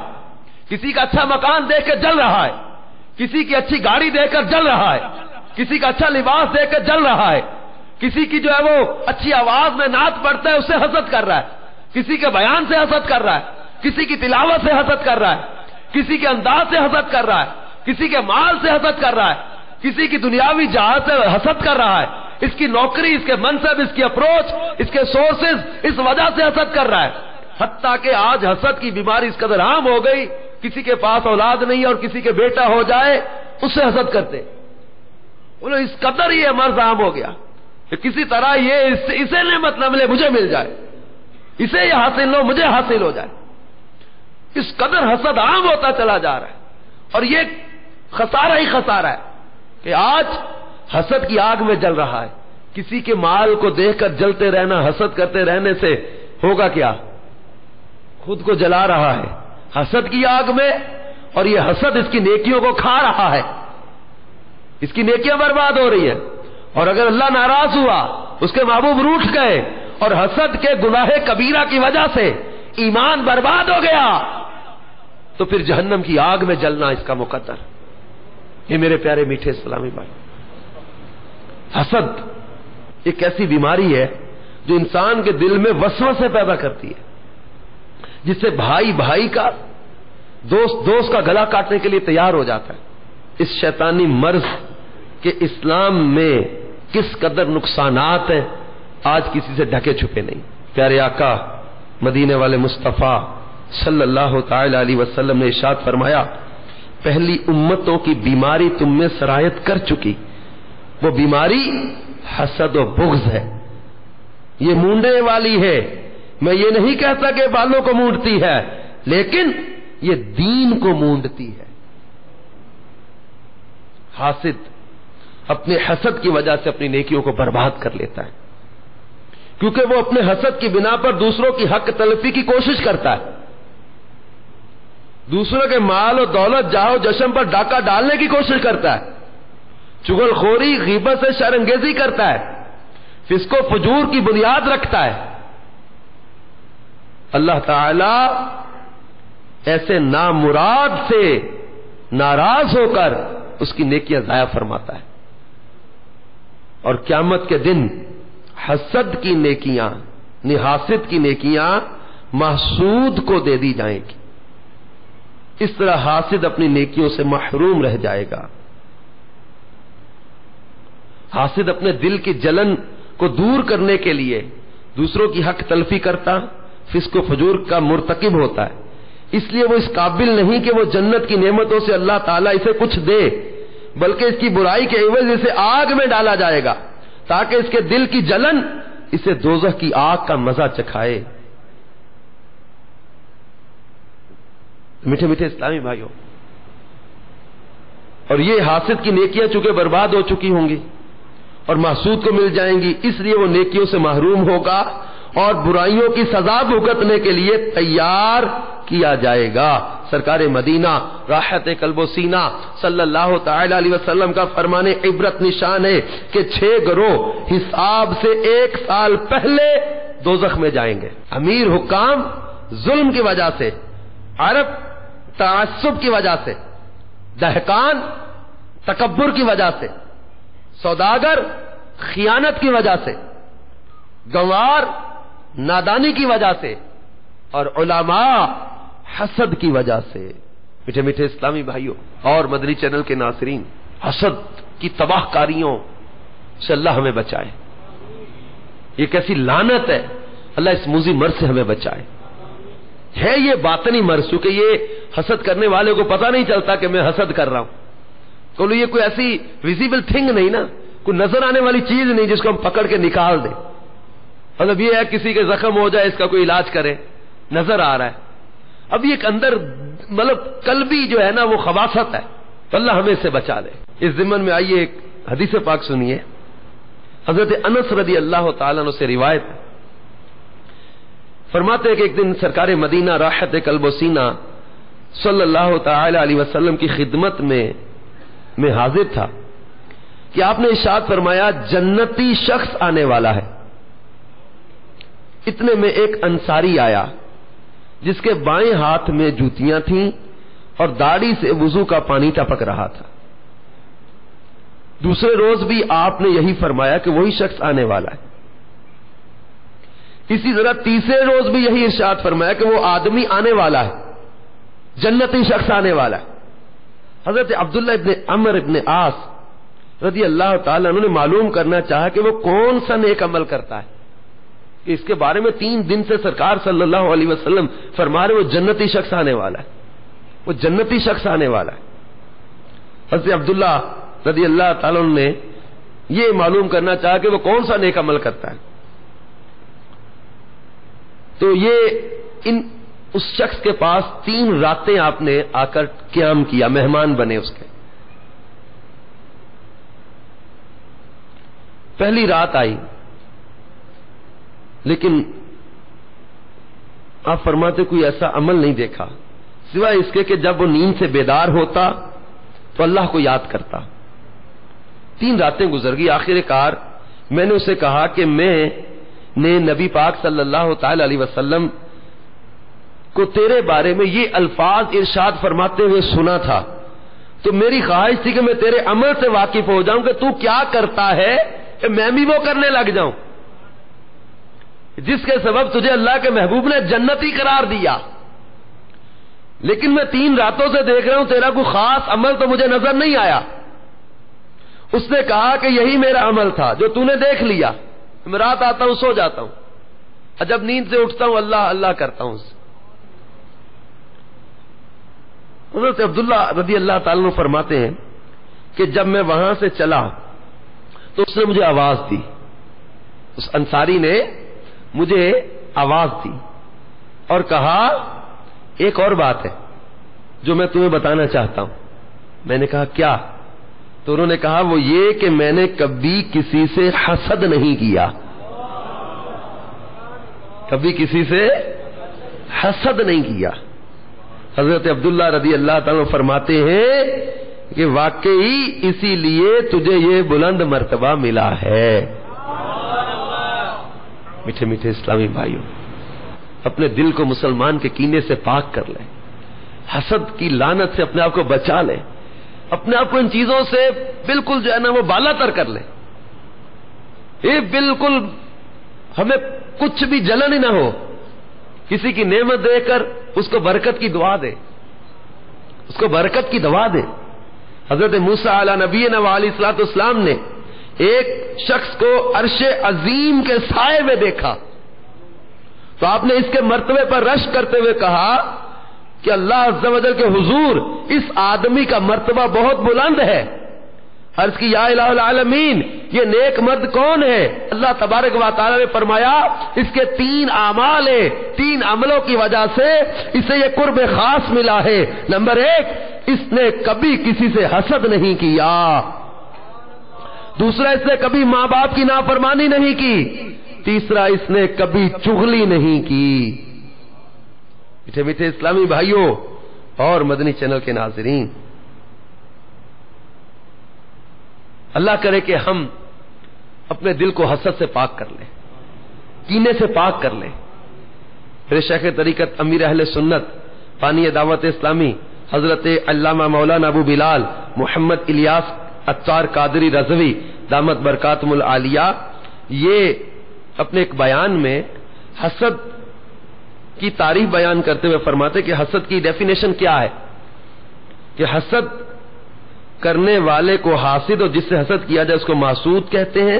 کسی کا اچھا مکان دیکھ کے جل رہا ہے، کسی کی اچھی گاڑی دیکھ کر جل رہا ہے، کسی کا اچھا لباس دیکھ کے جل رہا ہے، کسی کی جو ہے وہ اچھی آواز میں نعت پڑھتا ہے اس سے حسد کر رہا ہے، کسی کے بیان سے حسد کر رہا ہے، کسی کی تلاوت سے حسد کر رہا ہے، کسی کے انداز سے حسد کر رہا ہے، کسی کے مال سے حسد کر رہا ہے، کسی کی دنیاوی جہاز سے حسد کر رہا ہے، اس کی نوکری، اس کے منصب، اس کی اپروچ، اس کے سورسز، اس وجہ سے حسد کر رہا ہے. حتیٰ کہ آج حسد کی بیماری اس قدر عام ہو گئی، کسی کے پاس اولاد نہیں اور کسی کے بیٹا ہو جائے اس سے حسد کرتے. بولو اس قدر یہ مرض عام ہو گیا کہ کسی طرح یہ اسے نعمت نہ ملے مجھے مل جائے، اسے یہ حاصل ہو مجھے حاصل ہو جائے. اس قدر حسد عام ہوتا چلا جا رہا ہے. اور یہ خسارہ ہی خسارہ ہے کہ آج حسد کی آگ میں جل رہا ہے. کسی کے مال کو دیکھ کر جلتے رہنا، حسد کرتے رہنے سے ہوگا کیا؟ خود کو جلا رہا ہے حسد کی آگ میں، اور یہ حسد اس کی نیکیوں کو کھا رہا ہے، اس کی نیکیاں برباد ہو رہی ہیں. اور اگر اللہ ناراض ہوا، اس کے محبوب روٹھ گئے اور حسد کے گناہ کبیرہ کی وجہ سے ایمان برباد ہو گیا، تو پھر جہنم کی آگ میں جلنا اس کا مقدر. یہ میرے پیارے میٹھے اسلامی بھائی، حسد ایک ایسی بیماری ہے جو انسان کے دل میں وسوسے پیدا کرتی ہے، جس سے بھائی بھائی کا، دوست کا گلا کاٹنے کے لیے تیار ہو جاتا ہے. اس شیطانی مرض کے اسلام میں کس قدر نقصانات ہیں آج کسی سے ڈھکے چھپے نہیں. پیارے آقا مدینے والے مصطفیٰ صلی اللہ تعالی علیہ وسلم نے ارشاد فرمایا، پہلی امتوں کی بیماری تم میں سرایت کر چکی، وہ بیماری حسد و بغض ہے. یہ مونڈنے والی ہے. میں یہ نہیں کہتا کہ بالوں کو مونڈتی ہے، لیکن یہ دین کو مونڈتی ہے. حاسد اپنے حسد کی وجہ سے اپنی نیکیوں کو برباد کر لیتا ہے، کیونکہ وہ اپنے حسد کی بنا پر دوسروں کی حق تلفی کی کوشش کرتا ہے، دوسروں کے مال و دولت، جاہ و جشن پر ڈاکہ ڈالنے کی کوشش کرتا ہے، چغل خوری، غیبت سے شر انگیزی کرتا ہے، فسق و فجور کی بنیاد رکھتا ہے. اللہ تعالی ایسے نامراد سے ناراض ہو کر اس کی نیکیاں ضائع فرماتا ہے. اور قیامت کے دن حسد کی نیکیاں، حاسد کی نیکیاں محسود کو دے دی جائیں گی. اس طرح حاسد اپنی نیکیوں سے محروم رہ جائے گا. حاسد اپنے دل کی جلن کو دور کرنے کے لیے دوسروں کی حق تلفی کرتا، فسق و فجور کا مرتکب ہوتا ہے. اس لیے وہ اس قابل نہیں کہ وہ جنت کی نعمتوں سے اللہ تعالیٰ اسے کچھ دے، بلکہ اس کی برائی کے عوض اسے آگ میں ڈالا جائے گا تاکہ اس کے دل کی جلن اسے دوزخ کی آگ کا مزہ چکھائے. میٹھے میٹھے اسلامی بھائیوں، اور یہ حاسد کی نیکیاں چونکہ برباد ہو چکی ہوں گی اور محسود کو مل جائیں گی، اس لیے وہ نیکیوں سے محروم ہوگا اور برائیوں کی سزا بھگتنے کے لیے تیار کیا جائے گا. سرکار مدینہ راحت قلب و سینہ صلی اللہ تعالی علیہ وسلم کا فرمان عبرت نشان ہے کہ 6 گروہ حساب سے 1 سال پہلے دوزخ میں جائیں گے. امیر حکام ظلم کی وجہ سے، عرب تعصب کی وجہ سے، دہقان تکبر کی وجہ سے، سوداگر خیانت کی وجہ سے، گنوار نادانی کی وجہ سے، اور علماء حسد کی وجہ سے. میٹھے میٹھے اسلامی بھائیوں اور مدنی چینل کے ناظرین، حسد کی تباہ کاریوں سے اللہ ہمیں بچائے. یہ کیسی لعنت ہے، اللہ اس موذی مرض سے ہمیں بچائے. ہے یہ باطنی مرض، کیونکہ یہ حسد کرنے والے کو پتہ نہیں چلتا کہ میں حسد کر رہا ہوں. تو یہ کوئی ایسی ویزیبل تھنگ نہیں نا، کوئی نظر آنے والی چیز نہیں جس کو ہم پکڑ کے نکال دیں. مطلب یہ ہے کسی کے زخم ہو جائے اس کا کوئی علاج کرے، نظر آ رہا ہے. اب یہ ایک اندر مطلب قلبی جو ہے نا وہ خباثت ہے، تو اللہ ہمیں سے بچا لے. اس ضمن میں آئیے ایک حدیث پاک سنیے. حضرت انس رضی اللہ تعالیٰ عنہ سے روایت ہے، فرماتے ہیں کہ ایک دن سرکار مدینہ راحت قلب و سینہ صلی اللہ تعالی علیہ وسلم کی خدمت میں حاضر تھا کہ آپ نے ارشاد فرمایا جنتی شخص آنے والا ہے. اتنے میں ایک انصاری آیا جس کے بائیں ہاتھ میں جوتیاں تھیں اور داڑھی سے وضو کا پانی ٹپک رہا تھا. دوسرے روز بھی آپ نے یہی فرمایا کہ وہی شخص آنے والا ہے. اسی طرح تیسرے روز بھی یہی ارشاد فرمایا کہ وہ آدمی آنے والا ہے, جنتی شخص آنے والا ہے. حضرت عبداللہ ابن عمر ابن عاص رضی اللہ تعالیٰ عنہ نے معلوم کرنا چاہا کہ وہ کون سا نیک عمل کرتا ہے, کہ اس کے بارے میں 3 دن سے سرکار صلی اللہ علیہ وسلم فرما رہے وہ جنتی شخص آنے والا ہے, وہ جنتی شخص آنے والا ہے. حضرت عبداللہ رضی اللہ تعالیٰ عنہ نے یہ معلوم کرنا چاہا کہ وہ کون سا نیک عمل کرتا ہے. تو یہ اس شخص کے پاس 3 راتیں آپ نے آ کر قیام کیا, مہمان بنے اس کے. پہلی رات آئی, لیکن آپ فرماتے کوئی ایسا عمل نہیں دیکھا سوائے اس کے کہ جب وہ نیند سے بیدار ہوتا تو اللہ کو یاد کرتا. 3 راتیں گزر گئی. آخر کار میں نے اسے کہا کہ میں نے نبی پاک صلی اللہ تعالی علیہ وسلم کو تیرے بارے میں یہ الفاظ ارشاد فرماتے ہوئے سنا تھا, تو میری خواہش تھی کہ میں تیرے عمل سے واقف ہو جاؤں کہ تو کیا کرتا ہے کہ میں بھی وہ کرنے لگ جاؤں جس کے سبب تجھے اللہ کے محبوب نے جنتی قرار دیا. لیکن میں 3 راتوں سے دیکھ رہا ہوں تیرا کوئی خاص عمل تو مجھے نظر نہیں آیا. اس نے کہا کہ یہی میرا عمل تھا جو تو نے دیکھ لیا. میں رات آتا ہوں, سو جاتا ہوں, اور جب نیند سے اٹھتا ہوں اللہ اللہ کرتا ہوں. حضرت عبداللہ رضی اللہ تعالیٰ عنہ فرماتے ہیں کہ جب میں وہاں سے چلا تو اس نے مجھے آواز دی, اس انصاری نے مجھے آواز دی اور کہا ایک اور بات ہے جو میں تمہیں بتانا چاہتا ہوں. میں نے کہا کیا؟ تو انہوں نے کہا وہ یہ کہ میں نے کبھی کسی سے حسد نہیں کیا, کبھی کسی سے حسد نہیں کیا. حضرت عبداللہ رضی اللہ تعالیٰ فرماتے ہیں کہ واقعی اسی لیے تجھے یہ بلند مرتبہ ملا ہے. میٹھے میٹھے اسلامی بھائیوں, اپنے دل کو مسلمان کے کینے سے پاک کر لیں, حسد کی لعنت سے اپنے آپ کو بچا لیں, اپنے آپ کو ان چیزوں سے بالکل جو ہے نا وہ بالا تر کر لیں. یہ بالکل ہمیں کچھ بھی جلن ہی نہ ہو. کسی کی نعمت دے کر اس کو برکت کی دعا دے, اس کو برکت کی دعا دے. حضرت موسیٰ علیہ نبینا علیہ الصلوۃ والسلام نے ایک شخص کو عرش عظیم کے سائے میں دیکھا تو آپ نے اس کے مرتبے پر رشک کرتے ہوئے کہا کہ اللہ عز و جل کے حضور اس آدمی کا مرتبہ بہت بلند ہے. عرض کی یا الہ العالمین یہ نیک مرد کون ہے؟ اللہ تبارک و تعالی نے فرمایا اس کے 3 اعمال ہیں, 3 عملوں کی وجہ سے اسے یہ قرب خاص ملا ہے. نمبر 1 اس نے کبھی کسی سے حسد نہیں کیا. دوسرا اس نے کبھی ماں باپ کی نافرمانی نہیں کی. تیسرا اس نے کبھی چغلی نہیں کی. میٹھے میٹھے اسلامی بھائیوں اور مدنی چینل کے ناظرین, اللہ کرے کہ ہم اپنے دل کو حسد سے پاک کر لیں, کینے سے پاک کر لیں. میرے شیخ طریقت امیر اہل سنت بانی دعوت اسلامی حضرت علامہ مولانا ابو بلال محمد الیاس عطار قادری رضوی دامت برکاتہم العالیہ یہ اپنے ایک بیان میں حسد کی تعریف بیان کرتے ہوئے فرماتے کہ حسد کی ڈیفینیشن کیا ہے, کہ حسد کرنے والے کو حاسد اور جس سے حسد کیا جائے اس کو محسود کہتے ہیں.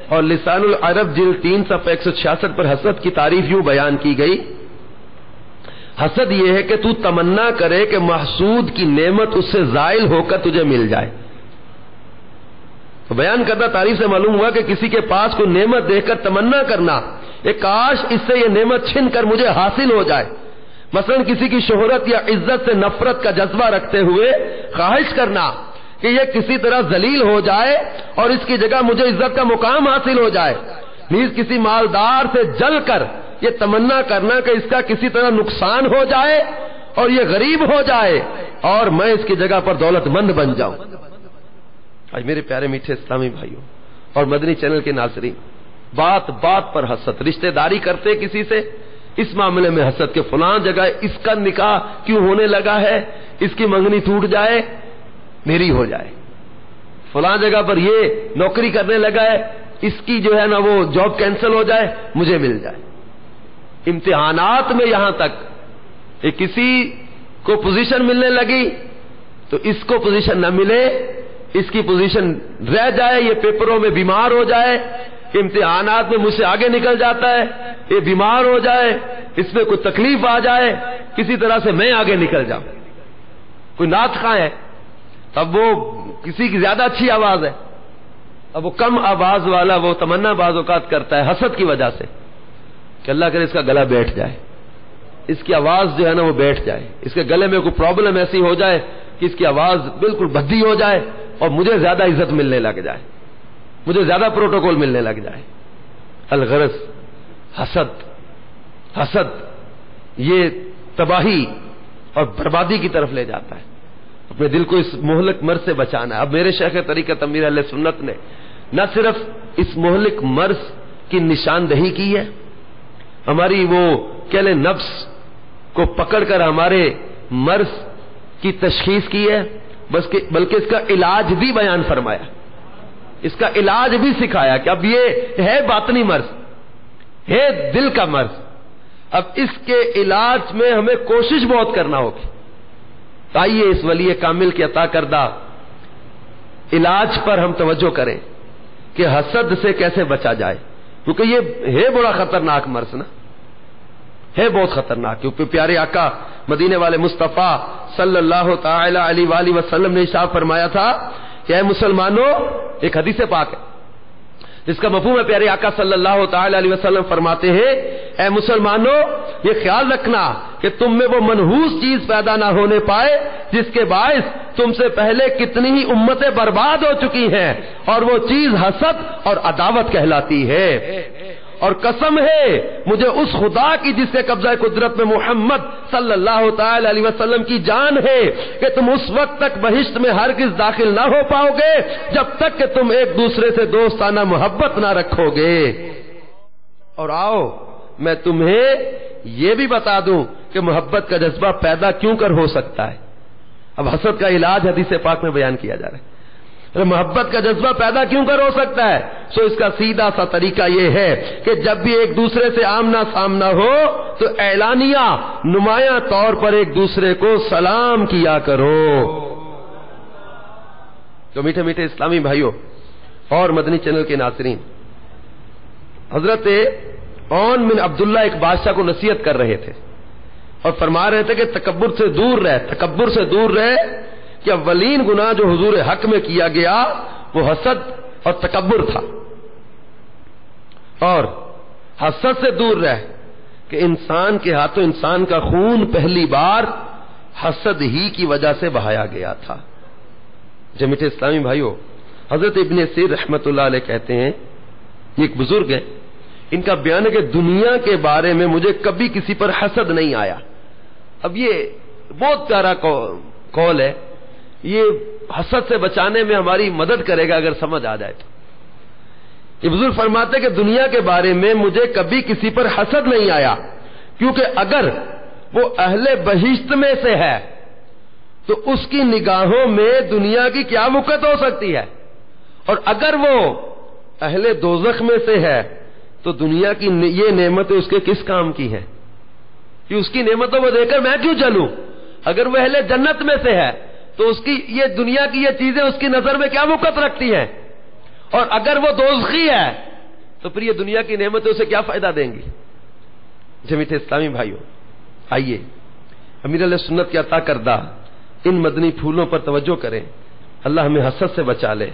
اور لسان العرب جلد 3 صفحہ 166 پر حسد کی تعریف یوں بیان کی گئی, حسد یہ ہے کہ تو تمنا کرے کہ محسود کی نعمت اس سے زائل ہو کر تجھے مل جائے. تو بیان کردہ تعریف سے معلوم ہوا کہ کسی کے پاس کوئی نعمت دیکھ کر تمنا کرنا کہ کاش اس سے یہ نعمت چھن کر مجھے حاصل ہو جائے. مثلا کسی کی شہرت یا عزت سے نفرت کا جذبہ رکھتے ہوئے خواہش کرنا کہ یہ کسی طرح ذلیل ہو جائے اور اس کی جگہ مجھے عزت کا مقام حاصل ہو جائے. نیز کسی مالدار سے جل کر یہ تمنا کرنا کہ اس کا کسی طرح نقصان ہو جائے اور یہ غریب ہو جائے اور میں اس کی جگہ پر دولت مند بن جاؤں. آج میرے پیارے میٹھے اسلامی بھائیوں اور مدنی چینل کے ناظرین, بات بات پر حسد, رشتہ داری کرتے کسی سے اس معاملے میں حسد کہ فلاں جگہ اس کا نکاح کیوں ہونے لگا ہے, اس کی منگنی ٹوٹ جائے میری ہو جائے. فلاں جگہ پر یہ نوکری کرنے لگا ہے، اس کی جو ہے نا وہ جاب کینسل ہو جائے، مجھے مل جائے۔ امتحانات میں یہاں تک کہ کسی کو پوزیشن ملنے لگی تو اس کو پوزیشن نہ ملے، اس کی پوزیشن رہ جائے، یہ پیپروں میں بیمار ہو جائے، امتحانات میں مجھ سے آگے نکل جاتا ہے، یہ بیمار ہو جائے، اس میں کوئی تکلیف آ جائے، کسی طرح سے میں آگے نکل جاؤں۔ کوئی نعت خواں ہے، اب وہ کسی کی زیادہ اچھی آواز ہے، اب وہ کم آواز والا وہ تمنا بعض اوقات کرتا ہے حسد کی وجہ سے کہ اللہ کرے اس کا گلا بیٹھ جائے، اس کی آواز جو ہے نا وہ بیٹھ جائے، اس کے گلے میں کوئی پرابلم ایسی ہو جائے کہ اس کی آواز بالکل بھدی ہو جائے اور مجھے زیادہ عزت ملنے لگ جائے، مجھے زیادہ پروٹوکول ملنے لگ جائے۔ الغرض حسد یہ تباہی اور بربادی کی طرف لے جاتا ہے۔ اپنے دل کو اس مہلک مرض سے بچانا ہے۔ اب میرے شیخ طریقت امیر اہل سنت نے نہ صرف اس مہلک مرض کی نشاندہی کی ہے، ہماری وہ کہہ لیں نفس کو پکڑ کر ہمارے مرض کی تشخیص کی ہے، بلکہ اس کا علاج بھی بیان فرمایا، اس کا علاج بھی سکھایا کہ اب یہ ہے باطنی مرض، ہے دل کا مرض، اب اس کے علاج میں ہمیں کوشش بہت کرنا ہوگی۔ آئیے اس ولی کامل کے عطا کردہ علاج پر ہم توجہ کریں کہ حسد سے کیسے بچا جائے، کیونکہ یہ ہے بڑا خطرناک مرض نا، ہے بہت خطرناک۔ کیونکہ پیارے آقا مدینے والے مصطفیٰ صلی اللہ تعالی علیہ وآلہ وسلم نے ارشاد فرمایا تھا کہ اے مسلمانوں، ایک حدیث پاک ہے جس کا مفہوم ہے پیارے آقا صلی اللہ تعالی علیہ وسلم فرماتے ہیں، اے مسلمانوں یہ خیال رکھنا کہ تم میں وہ منحوس چیز پیدا نہ ہونے پائے جس کے باعث تم سے پہلے کتنی ہی امتیں برباد ہو چکی ہیں، اور وہ چیز حسد اور عداوت کہلاتی ہے۔ اور قسم ہے مجھے اس خدا کی جس سے قبضہ قدرت میں محمد صلی اللہ تعالی علیہ وسلم کی جان ہے کہ تم اس وقت تک بہشت میں ہرگز داخل نہ ہو پاؤ گے جب تک کہ تم ایک دوسرے سے دوستانہ محبت نہ رکھو گے۔ اور آؤ میں تمہیں یہ بھی بتا دوں کہ محبت کا جذبہ پیدا کیوں کر ہو سکتا ہے۔ اب حسد کا علاج حدیث پاک میں بیان کیا جا رہا ہے۔ محبت کا جذبہ پیدا کیوں کر ہو سکتا ہے؟ سو اس کا سیدھا سا طریقہ یہ ہے کہ جب بھی ایک دوسرے سے آمنا سامنا ہو تو اعلانیہ نمایاں طور پر ایک دوسرے کو سلام کیا کرو۔ تو میٹھے میٹھے اسلامی بھائیوں اور مدنی چینل کے ناظرین، حضرت عون بن عبداللہ ایک بادشاہ کو نصیحت کر رہے تھے اور فرما رہے تھے کہ تکبر سے دور رہے کہ اولین گناہ جو حضور حق میں کیا گیا وہ حسد اور تکبر تھا، اور حسد سے دور رہ کہ انسان کے ہاتھوں انسان کا خون پہلی بار حسد ہی کی وجہ سے بہایا گیا تھا۔ میٹھے اسلامی بھائیوں، حضرت ابن سیر رحمت اللہ علیہ کہتے ہیں، یہ ایک بزرگ ہے، ان کا بیان ہے کہ دنیا کے بارے میں مجھے کبھی کسی پر حسد نہیں آیا۔ اب یہ بہت پیارا قول ہے، یہ حسد سے بچانے میں ہماری مدد کرے گا اگر سمجھ آ جائے تو۔ یہ بزرگ فرماتے ہیں کہ دنیا کے بارے میں مجھے کبھی کسی پر حسد نہیں آیا، کیونکہ اگر وہ اہل بہشت میں سے ہے تو اس کی نگاہوں میں دنیا کی کیا وقت ہو سکتی ہے، اور اگر وہ اہل دوزخ میں سے ہے تو دنیا کی یہ نعمتیں اس کے کس کام کی ہیں؟ کہ اس کی نعمتوں کو دیکھ کر میں کیوں چلوں؟ اگر وہ اہل جنت میں سے ہے تو اس کی یہ دنیا کی یہ چیزیں اس کی نظر میں کیا وقت رکھتی ہیں، اور اگر وہ دوزخی ہے تو پھر یہ دنیا کی نعمتیں اسے کیا فائدہ دیں گی؟ میٹھے اسلامی بھائیوں، آئیے امیر علیہ سنت کے عطا کردہ ان مدنی پھولوں پر توجہ کریں، اللہ ہمیں حسد سے بچا لے۔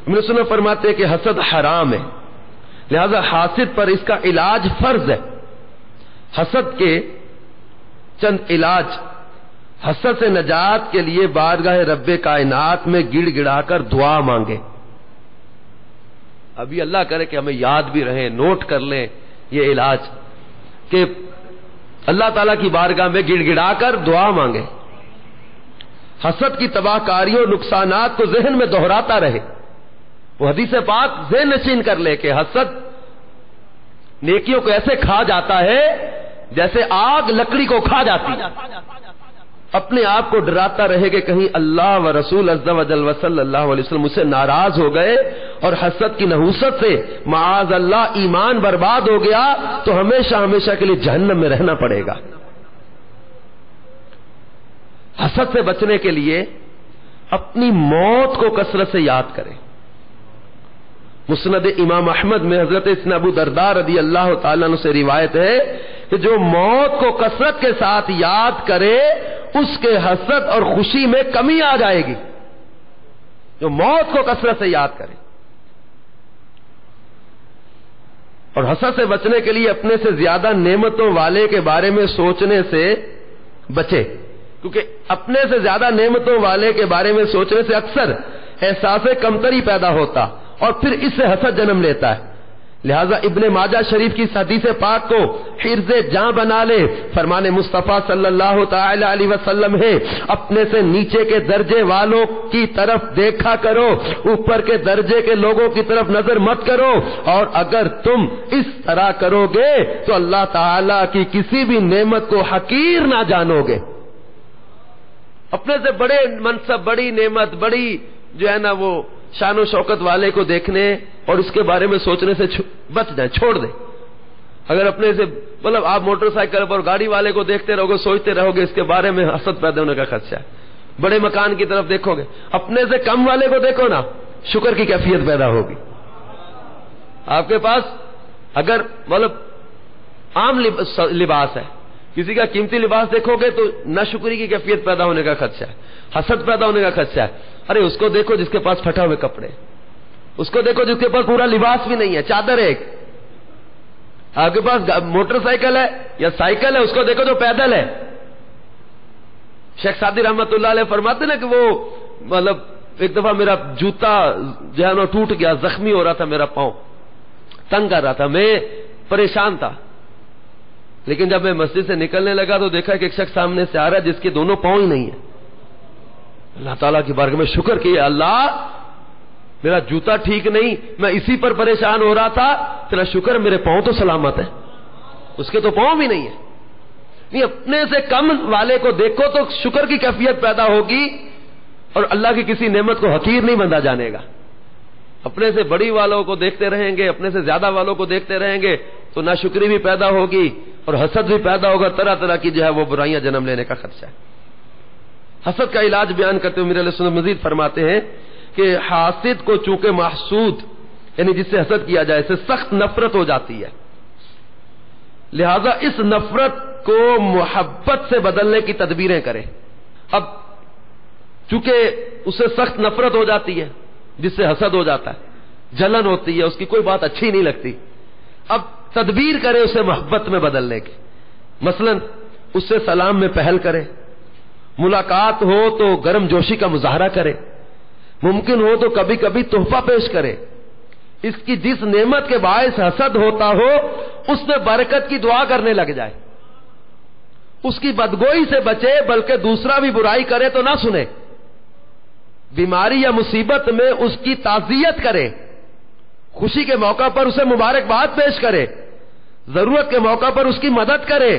امیر سنت فرماتے ہیں کہ حسد حرام ہے، لہذا حاسد پر اس کا علاج فرض ہے۔ حسد کے چند علاج، حسد سے نجات کے لیے بارگاہ رب کائنات میں گڑ گڑا کر دعا مانگے۔ ابھی اللہ کرے کہ ہمیں یاد بھی رہے، نوٹ کر لیں یہ علاج کہ اللہ تعالیٰ کی بارگاہ میں گڑ گڑا کر دعا مانگے، حسد کی تباہ کاریوں نقصانات کو ذہن میں دہراتا رہے، وہ حدیث پاک ذہن نشین کر لے کہ حسد نیکیوں کو ایسے کھا جاتا ہے جیسے آگ لکڑی کو کھا جاتی ہے۔ اپنے آپ کو ڈراتا رہے کہ کہیں اللہ و رسول عز و جل و صلی اللہ علیہ وسلم مجھ سے ناراض ہو گئے اور حسد کی نحوست سے معاذ اللہ ایمان برباد ہو گیا تو ہمیشہ ہمیشہ کے لیے جہنم میں رہنا پڑے گا۔ حسد سے بچنے کے لیے اپنی موت کو کثرت سے یاد کریں۔ مسند امام احمد میں حضرت سیدنا ابو درداء رضی اللہ تعالیٰ عنہ سے روایت ہے کہ جو موت کو کثرت کے ساتھ یاد کرے اس کے حسد اور خوشی میں کمی آ جائے گی۔ جو موت کو کثرت سے یاد کرے، اور حسد سے بچنے کے لیے اپنے سے زیادہ نعمتوں والے کے بارے میں سوچنے سے بچے، کیونکہ اپنے سے زیادہ نعمتوں والے کے بارے میں سوچنے سے اکثر احساس کمتری پیدا ہوتا اور پھر اس سے حسد جنم لیتا ہے۔ لہذا ابن ماجہ شریف کی حدیث پاک کو حرز جاں بنا لے۔ فرمان مصطفیٰ صلی اللہ تعالی علیہ وسلم ہے اپنے سے نیچے کے درجے والوں کی طرف دیکھا کرو، اوپر کے درجے کے لوگوں کی طرف نظر مت کرو، اور اگر تم اس طرح کرو گے تو اللہ تعالی کی کسی بھی نعمت کو حقیر نہ جانو گے۔ اپنے سے بڑے منصب، بڑی نعمت، بڑی جو ہے نا وہ شان و شوکت والے کو دیکھنے اور اس کے بارے میں سوچنے سے بچ جائیں، چھوڑ دیں۔ اگر اپنے سے مطلب آپ موٹر سائیکل پر گاڑی والے کو دیکھتے رہو گے، سوچتے رہو گے، اس کے بارے میں حسد پیدا ہونے کا خدشہ ہے۔ بڑے مکان کی طرف دیکھو گے، اپنے سے کم والے کو دیکھو نا، شکر کی کیفیت پیدا ہوگی۔ آپ کے پاس اگر مطلب عام لباس ہے، کسی کا قیمتی لباس دیکھو گے تو ناشکری کی کیفیت پیدا ہونے کا خدشہ ہے، حسد پیدا ہونے کا خدشہ ہے۔ ارے اس کو دیکھو جس کے پاس پھٹا ہوئے کپڑے، اس کو دیکھو جس کے پاس پورا لباس بھی نہیں ہے، چادر ایک۔ آپ کے پاس موٹر سائیکل ہے یا سائیکل ہے، اس کو دیکھو جو پیدل ہے۔ شیخ سعدی رحمت اللہ علیہ فرماتے نا کہ وہ مطلب ایک دفعہ میرا جوتا جو ہے نا ٹوٹ گیا، زخمی ہو رہا تھا، میرا پاؤں تنگ کر رہا تھا، میں پریشان تھا، لیکن جب میں مسجد سے نکلنے لگا تو دیکھا کہ ایک شخص سامنے سے آ رہا ہے جس کے دونوں پاؤں ہی نہیں ہے۔ اللہ تعالیٰ کی بارگاہ میں شکر کیا، اللہ میرا جوتا ٹھیک نہیں، میں اسی پر پریشان ہو رہا تھا، تیرا شکر میرے پاؤں تو سلامت ہے، اس کے تو پاؤں بھی نہیں ہے۔ نہیں، اپنے سے کم والے کو دیکھو تو شکر کی کیفیت پیدا ہوگی اور اللہ کی کسی نعمت کو حقیر نہیں بندہ جانے گا۔ اپنے سے بڑی والوں کو دیکھتے رہیں گے، اپنے سے زیادہ والوں کو دیکھتے رہیں گے تو ناشکری بھی پیدا ہوگی اور حسد بھی پیدا ہوگا، طرح طرح کی جو ہے وہ برائیاں جنم لینے کا خدشہ ہے۔ حسد کا علاج بیان کرتے ہوئے میرے علیہ السلام مزید فرماتے ہیں کہ حاسد کو چونکہ محسود یعنی جس سے حسد کیا جائے سے سخت نفرت ہو جاتی ہے، لہذا اس نفرت کو محبت سے بدلنے کی تدبیریں کریں۔ اب چونکہ اس سے سخت نفرت ہو جاتی ہے، جس سے حسد ہو جاتا ہے، جلن ہوتی ہے، اس کی کوئی بات اچھی نہیں لگتی، اب تدبیر کرے اسے محبت میں بدلنے کی۔ مثلا اس سے سلام میں پہل کرے، ملاقات ہو تو گرم جوشی کا مظاہرہ کرے، ممکن ہو تو کبھی کبھی تحفہ پیش کرے۔ اس کی جس نعمت کے باعث حسد ہوتا ہو اس میں برکت کی دعا کرنے لگ جائے، اس کی بدگوئی سے بچے، بلکہ دوسرا بھی برائی کرے تو نہ سنے، بیماری یا مصیبت میں اس کی تعزیت کرے، خوشی کے موقع پر اسے مبارکباد پیش کرے، ضرورت کے موقع پر اس کی مدد کرے،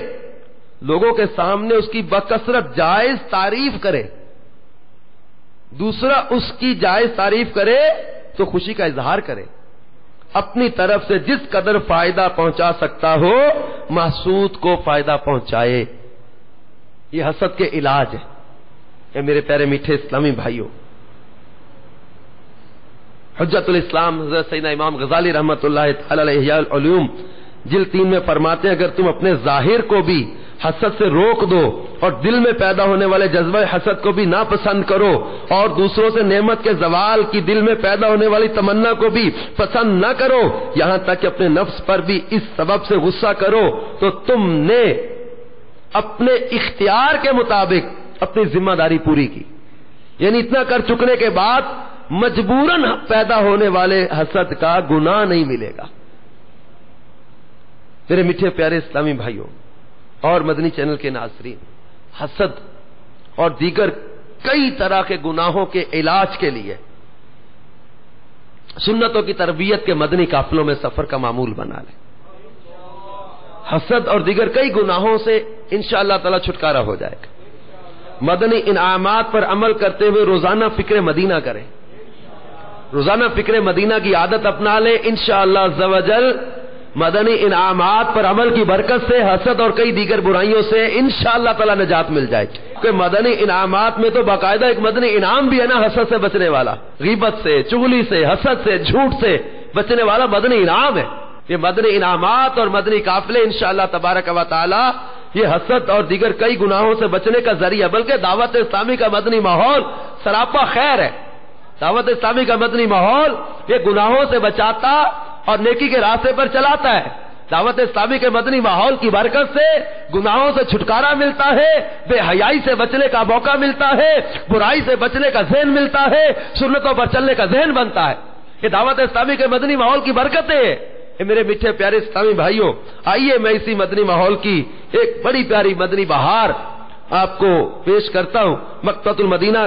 لوگوں کے سامنے اس کی بکثرت جائز تعریف کرے۔ دوسرا اس کی جائز تعریف کرے تو خوشی کا اظہار کرے، اپنی طرف سے جس قدر فائدہ پہنچا سکتا ہو محسود کو فائدہ پہنچائے۔ یہ حسد کے علاج ہے۔ اے میرے پیارے میٹھے اسلامی بھائیوں، حجت الاسلام حضرت سیدنا امام غزالی رحمت اللہ تعالی علیہ احیاء العلوم جلد 3 میں فرماتے ہیں اگر تم اپنے ظاہر کو بھی حسد سے روک دو اور دل میں پیدا ہونے والے جذبہ حسد کو بھی ناپسند کرو اور دوسروں سے نعمت کے زوال کی دل میں پیدا ہونے والی تمنا کو بھی پسند نہ کرو، یہاں تک کہ اپنے نفس پر بھی اس سبب سے غصہ کرو، تو تم نے اپنے اختیار کے مطابق اپنی ذمہ داری پوری کی۔ یعنی اتنا کر چکنے کے بعد مجبوراً پیدا ہونے والے حسد کا گناہ نہیں ملے گا۔ میرے میٹھے پیارے اسلامی بھائیوں اور مدنی چینل کے ناظرین، حسد اور دیگر کئی طرح کے گناہوں کے علاج کے لیے سنتوں کی تربیت کے مدنی قافلوں میں سفر کا معمول بنا لیں۔ حسد اور دیگر کئی گناہوں سے انشاءاللہ تعالی چھٹکارا ہو جائے گا۔ مدنی انعامات پر عمل کرتے ہوئے روزانہ فکر مدینہ کریں، روزانہ فکر مدینہ کی عادت اپنا لیں، انشاءاللہ عز و جل مدنی انعامات پر عمل کی برکت سے حسد اور کئی دیگر برائیوں سے انشاءاللہ تعالی نجات مل جائے گی۔ کہ مدنی انعامات میں تو باقاعدہ ایک مدنی انعام بھی ہے نا، حسد سے بچنے والا، غیبت سے، چغلی سے، حسد سے، جھوٹ سے بچنے والا مدنی انعام ہے۔ یہ مدنی انعامات اور مدنی قافلے انشاءاللہ تبارک و تعالی یہ حسد اور دیگر کئی گناہوں سے بچنے کا ذریعہ، بلکہ دعوت اسلامی کا مدنی ماحول سراپا خیر ہے۔ دعوت اسلامی کا مدنی ماحول یہ گناہوں سے بچاتا اور نیکی کے راستے پر چلاتا ہے۔ دعوت اسلامی کے مدنی ماحول کی برکت سے گناہوں سے چھٹکارا ملتا ہے، بے حیائی سے بچنے کا موقع ملتا ہے، برائی سے بچنے کا ذہن ملتا ہے، سنتوں پر چلنے کا ذہن بنتا ہے۔ یہ دعوت اسلامی کے مدنی ماحول کی برکتیں ہیں۔ میرے میٹھے پیارے اسلامی بھائیوں، آئیے میں اسی مدنی ماحول کی ایک بڑی پیاری مدنی بہار آپ کو پیش کرتا ہوں۔ مکتبۃ المدینہ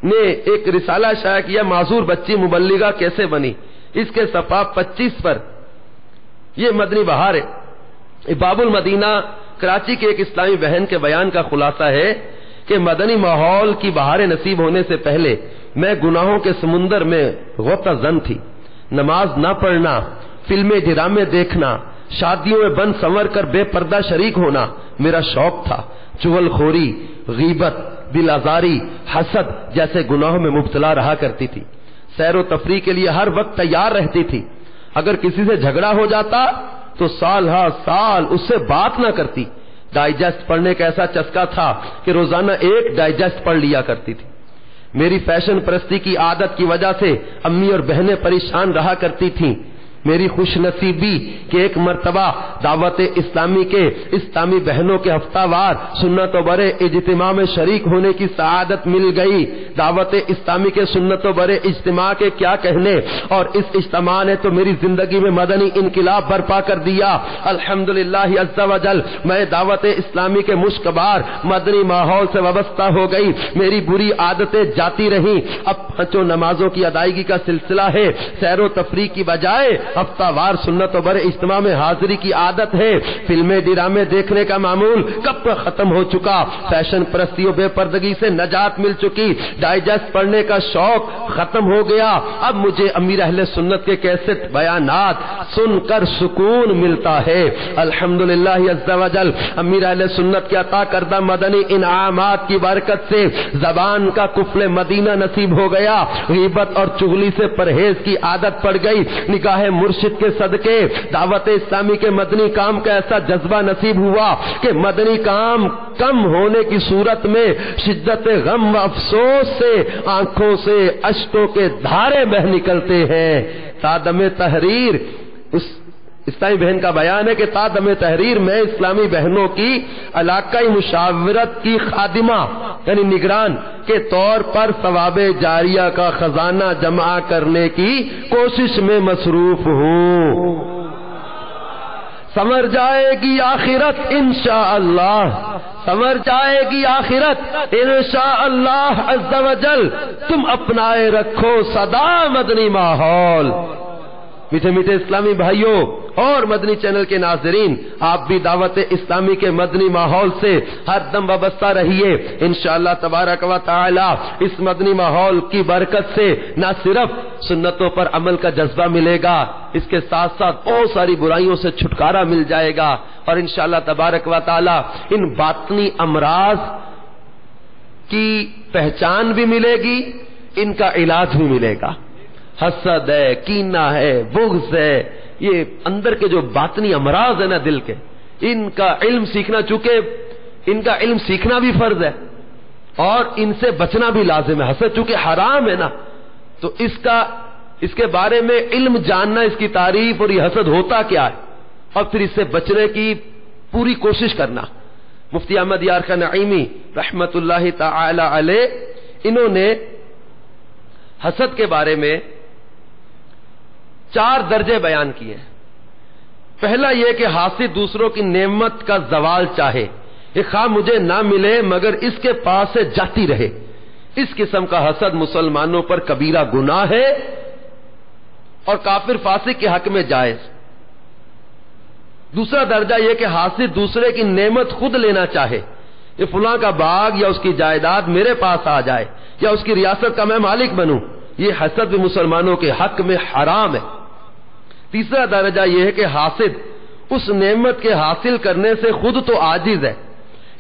نے ایک رسالہ شائع کیا، معذور بچی مبلغہ کیسے بنی، اس کے صفحہ 25 پر یہ مدنی بہار ہے۔ باب المدینہ کراچی کے ایک اسلامی بہن کے بیان کا خلاصہ ہے کہ مدنی ماحول کی بہاریں نصیب ہونے سے پہلے میں گناہوں کے سمندر میں غوطہ زن تھی۔ نماز نہ پڑھنا، فلمیں ڈرامے دیکھنا، شادیوں میں بن سنور کر بے پردہ شریک ہونا میرا شوق تھا۔ چغل خوری، غیبت، دل آزاری، حسد جیسے گناہوں میں مبتلا رہا کرتی تھی۔ سیر و تفریح کے لیے ہر وقت تیار رہتی تھی۔ اگر کسی سے جھگڑا ہو جاتا تو سال ہا سال اس سے بات نہ کرتی۔ ڈائجسٹ پڑھنے کا ایسا چسکا تھا کہ روزانہ ایک ڈائجسٹ پڑھ لیا کرتی تھی۔ میری فیشن پرستی کی عادت کی وجہ سے امی اور بہنیں پریشان رہا کرتی تھیں۔ میری خوش نصیبی کہ ایک مرتبہ دعوت اسلامی کے اسلامی بہنوں کے ہفتہ وار سنت و برے اجتماع میں شریک ہونے کی سعادت مل گئی۔ دعوت اسلامی کے سنت و برے اجتماع کے کیا کہنے، اور اس اجتماع نے تو میری زندگی میں مدنی انقلاب برپا کر دیا۔ الحمدللہ عز و جل میں دعوت اسلامی کے مشکبار مدنی ماحول سے وابستہ ہو گئی۔ میری بری عادتیں جاتی رہیں۔ اب پانچوں نمازوں کی ادائیگی کا سلسلہ ہے۔ سیر و تفریح کی بجائے ہفتہ وار سنت و برے اجتماع میں حاضری کی عادت ہے۔ فلمیں ڈرامے دیکھنے کا معمول کب ختم ہو چکا۔ فیشن پرستی و بے پردگی سے نجات مل چکی۔ ڈائجسٹ پڑھنے کا شوق ختم ہو گیا۔ اب مجھے امیر اہل سنت کے کیسٹ بیانات سن کر سکون ملتا ہے۔ الحمدللہ عز و جل امیر اہل سنت کے عطا کردہ مدنی انعامات کی برکت سے زبان کا قفل مدینہ نصیب ہو گیا۔ غیبت اور چغلی سے پرہیز کی عادت پڑ گئی۔ نگاہ مرشد کے صدقے دعوت اسلامی کے مدنی کام کا ایسا جذبہ نصیب ہوا کہ مدنی کام کم ہونے کی صورت میں شدت غم و افسوس سے آنکھوں سے اشکوں کے دھارے بہ نکلتے ہیں۔ تادم تحریر اس اسلامی بہن کا بیان ہے کہ تادم تحریر میں اسلامی بہنوں کی علاقائی مشاورت کی خادمہ یعنی نگران کے طور پر ثواب جاریہ کا خزانہ جمع کرنے کی کوشش میں مصروف ہوں۔ سنور جائے گی آخرت انشاءاللہ، سنور جائے گی آخرت انشاءاللہ عز و جل۔ تم اپنائے رکھو صدا مدنی ماحول۔ میٹھے میٹھے اسلامی بھائیوں اور مدنی چینل کے ناظرین، آپ بھی دعوت اسلامی کے مدنی ماحول سے ہر دم وابستہ رہیے۔ انشاءاللہ تبارک و تعالی اس مدنی ماحول کی برکت سے نہ صرف سنتوں پر عمل کا جذبہ ملے گا، اس کے ساتھ ساتھ بہت ساری برائیوں سے چھٹکارا مل جائے گا، اور انشاءاللہ تبارک و تعالی ان باطنی امراض کی پہچان بھی ملے گی، ان کا علاج بھی ملے گا۔ حسد ہے، کینہ ہے، بغض ہے، یہ اندر کے جو باطنی امراض ہے نا دل کے، ان کا علم سیکھنا، چونکہ ان کا علم سیکھنا بھی فرض ہے اور ان سے بچنا بھی لازم ہے۔ حسد چونکہ حرام ہے نا، تو اس کے بارے میں علم جاننا، اس کی تعریف اور یہ حسد ہوتا کیا ہے، اور پھر اس سے بچنے کی پوری کوشش کرنا۔ مفتی احمد یار خان نعیمی رحمت اللہ تعالی علیہ، انہوں نے حسد کے بارے میں 4 درجے بیان کیے۔ پہلا یہ کہ حاسد دوسروں کی نعمت کا زوال چاہے، یہ خواہ مجھے نہ ملے مگر اس کے پاس سے جاتی رہے، اس قسم کا حسد مسلمانوں پر کبیرہ گناہ ہے اور کافر فاسق کے حق میں جائز۔ دوسرا درجہ یہ کہ حاسد دوسرے کی نعمت خود لینا چاہے، یہ فلاں کا باغ یا اس کی جائیداد میرے پاس آ جائے یا اس کی ریاست کا میں مالک بنوں، یہ حسد بھی مسلمانوں کے حق میں حرام ہے۔ تیسرا درجہ یہ ہے کہ حاسد اس نعمت کے حاصل کرنے سے خود تو عاجز ہے،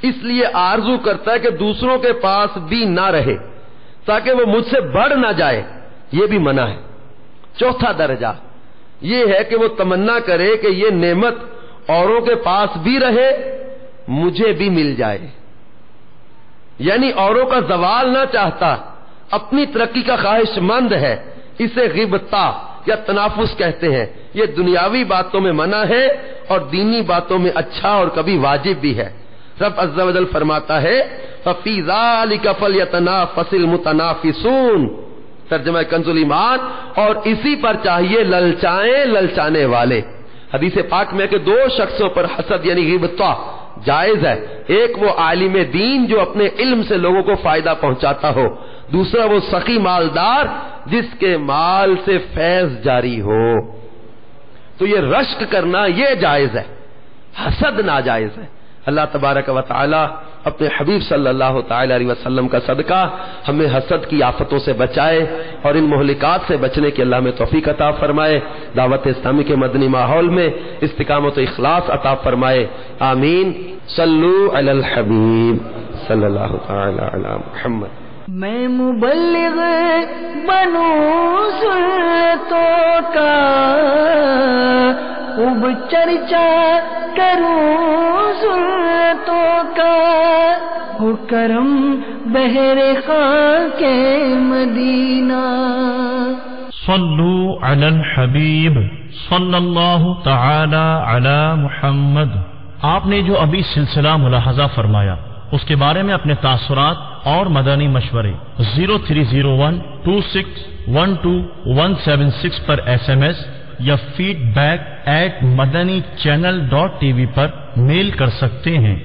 اس لیے آرزو کرتا ہے کہ دوسروں کے پاس بھی نہ رہے تاکہ وہ مجھ سے بڑھ نہ جائے، یہ بھی منع ہے۔ چوتھا درجہ یہ ہے کہ وہ تمنا کرے کہ یہ نعمت اوروں کے پاس بھی رہے، مجھے بھی مل جائے، یعنی اوروں کا زوال نہ چاہتا، اپنی ترقی کا خواہش مند ہے، اسے غبطہ یا تنافس کہتے ہیں۔ یہ دنیاوی باتوں میں منع ہے اور دینی باتوں میں اچھا اور کبھی واجب بھی ہے۔ رب عز و جل فرماتا ہے فَفِي ذَلِكَ فَلْيَتَنَافَسِ الْمُتَنَافِسُونَ، ترجمہ کنز الایمان، اور اسی پر چاہیے للچائیں للچانے والے۔ حدیث پاک میں کہ دو شخصوں پر حسد یعنی غیبتہ جائز ہے، ایک وہ عالم دین جو اپنے علم سے لوگوں کو فائدہ پہنچاتا ہو، دوسرا وہ سخی مالدار جس کے مال سے فیض جاری ہو۔ تو یہ رشک کرنا یہ جائز ہے، حسد ناجائز ہے۔ اللہ تبارک و تعالی اپنے حبیب صلی اللہ تعالی علیہ وسلم کا صدقہ ہمیں حسد کی آفتوں سے بچائے اور ان مہلکات سے بچنے کی اللہ میں توفیق عطا فرمائے، دعوت اسلامی کے مدنی ماحول میں استقامت و اخلاص عطا فرمائے، آمین۔ صلو علی الحبیب صلی اللہ تعالی علی محمد۔ میں مبلغ بنوں سنتوں کا، خوب چرچا کروں سنتوں کا، ہو کرم بہر خاک مدینہ۔ صلو علی الحبیب صلی اللہ تعالی علی محمد۔ آپ نے جو ابھی سلسلہ ملاحظہ فرمایا اس کے بارے میں اپنے تاثرات اور مدنی مشورے 030126127176 پر SMS یا feedback@madanichannel.tv پر میل کر سکتے ہیں۔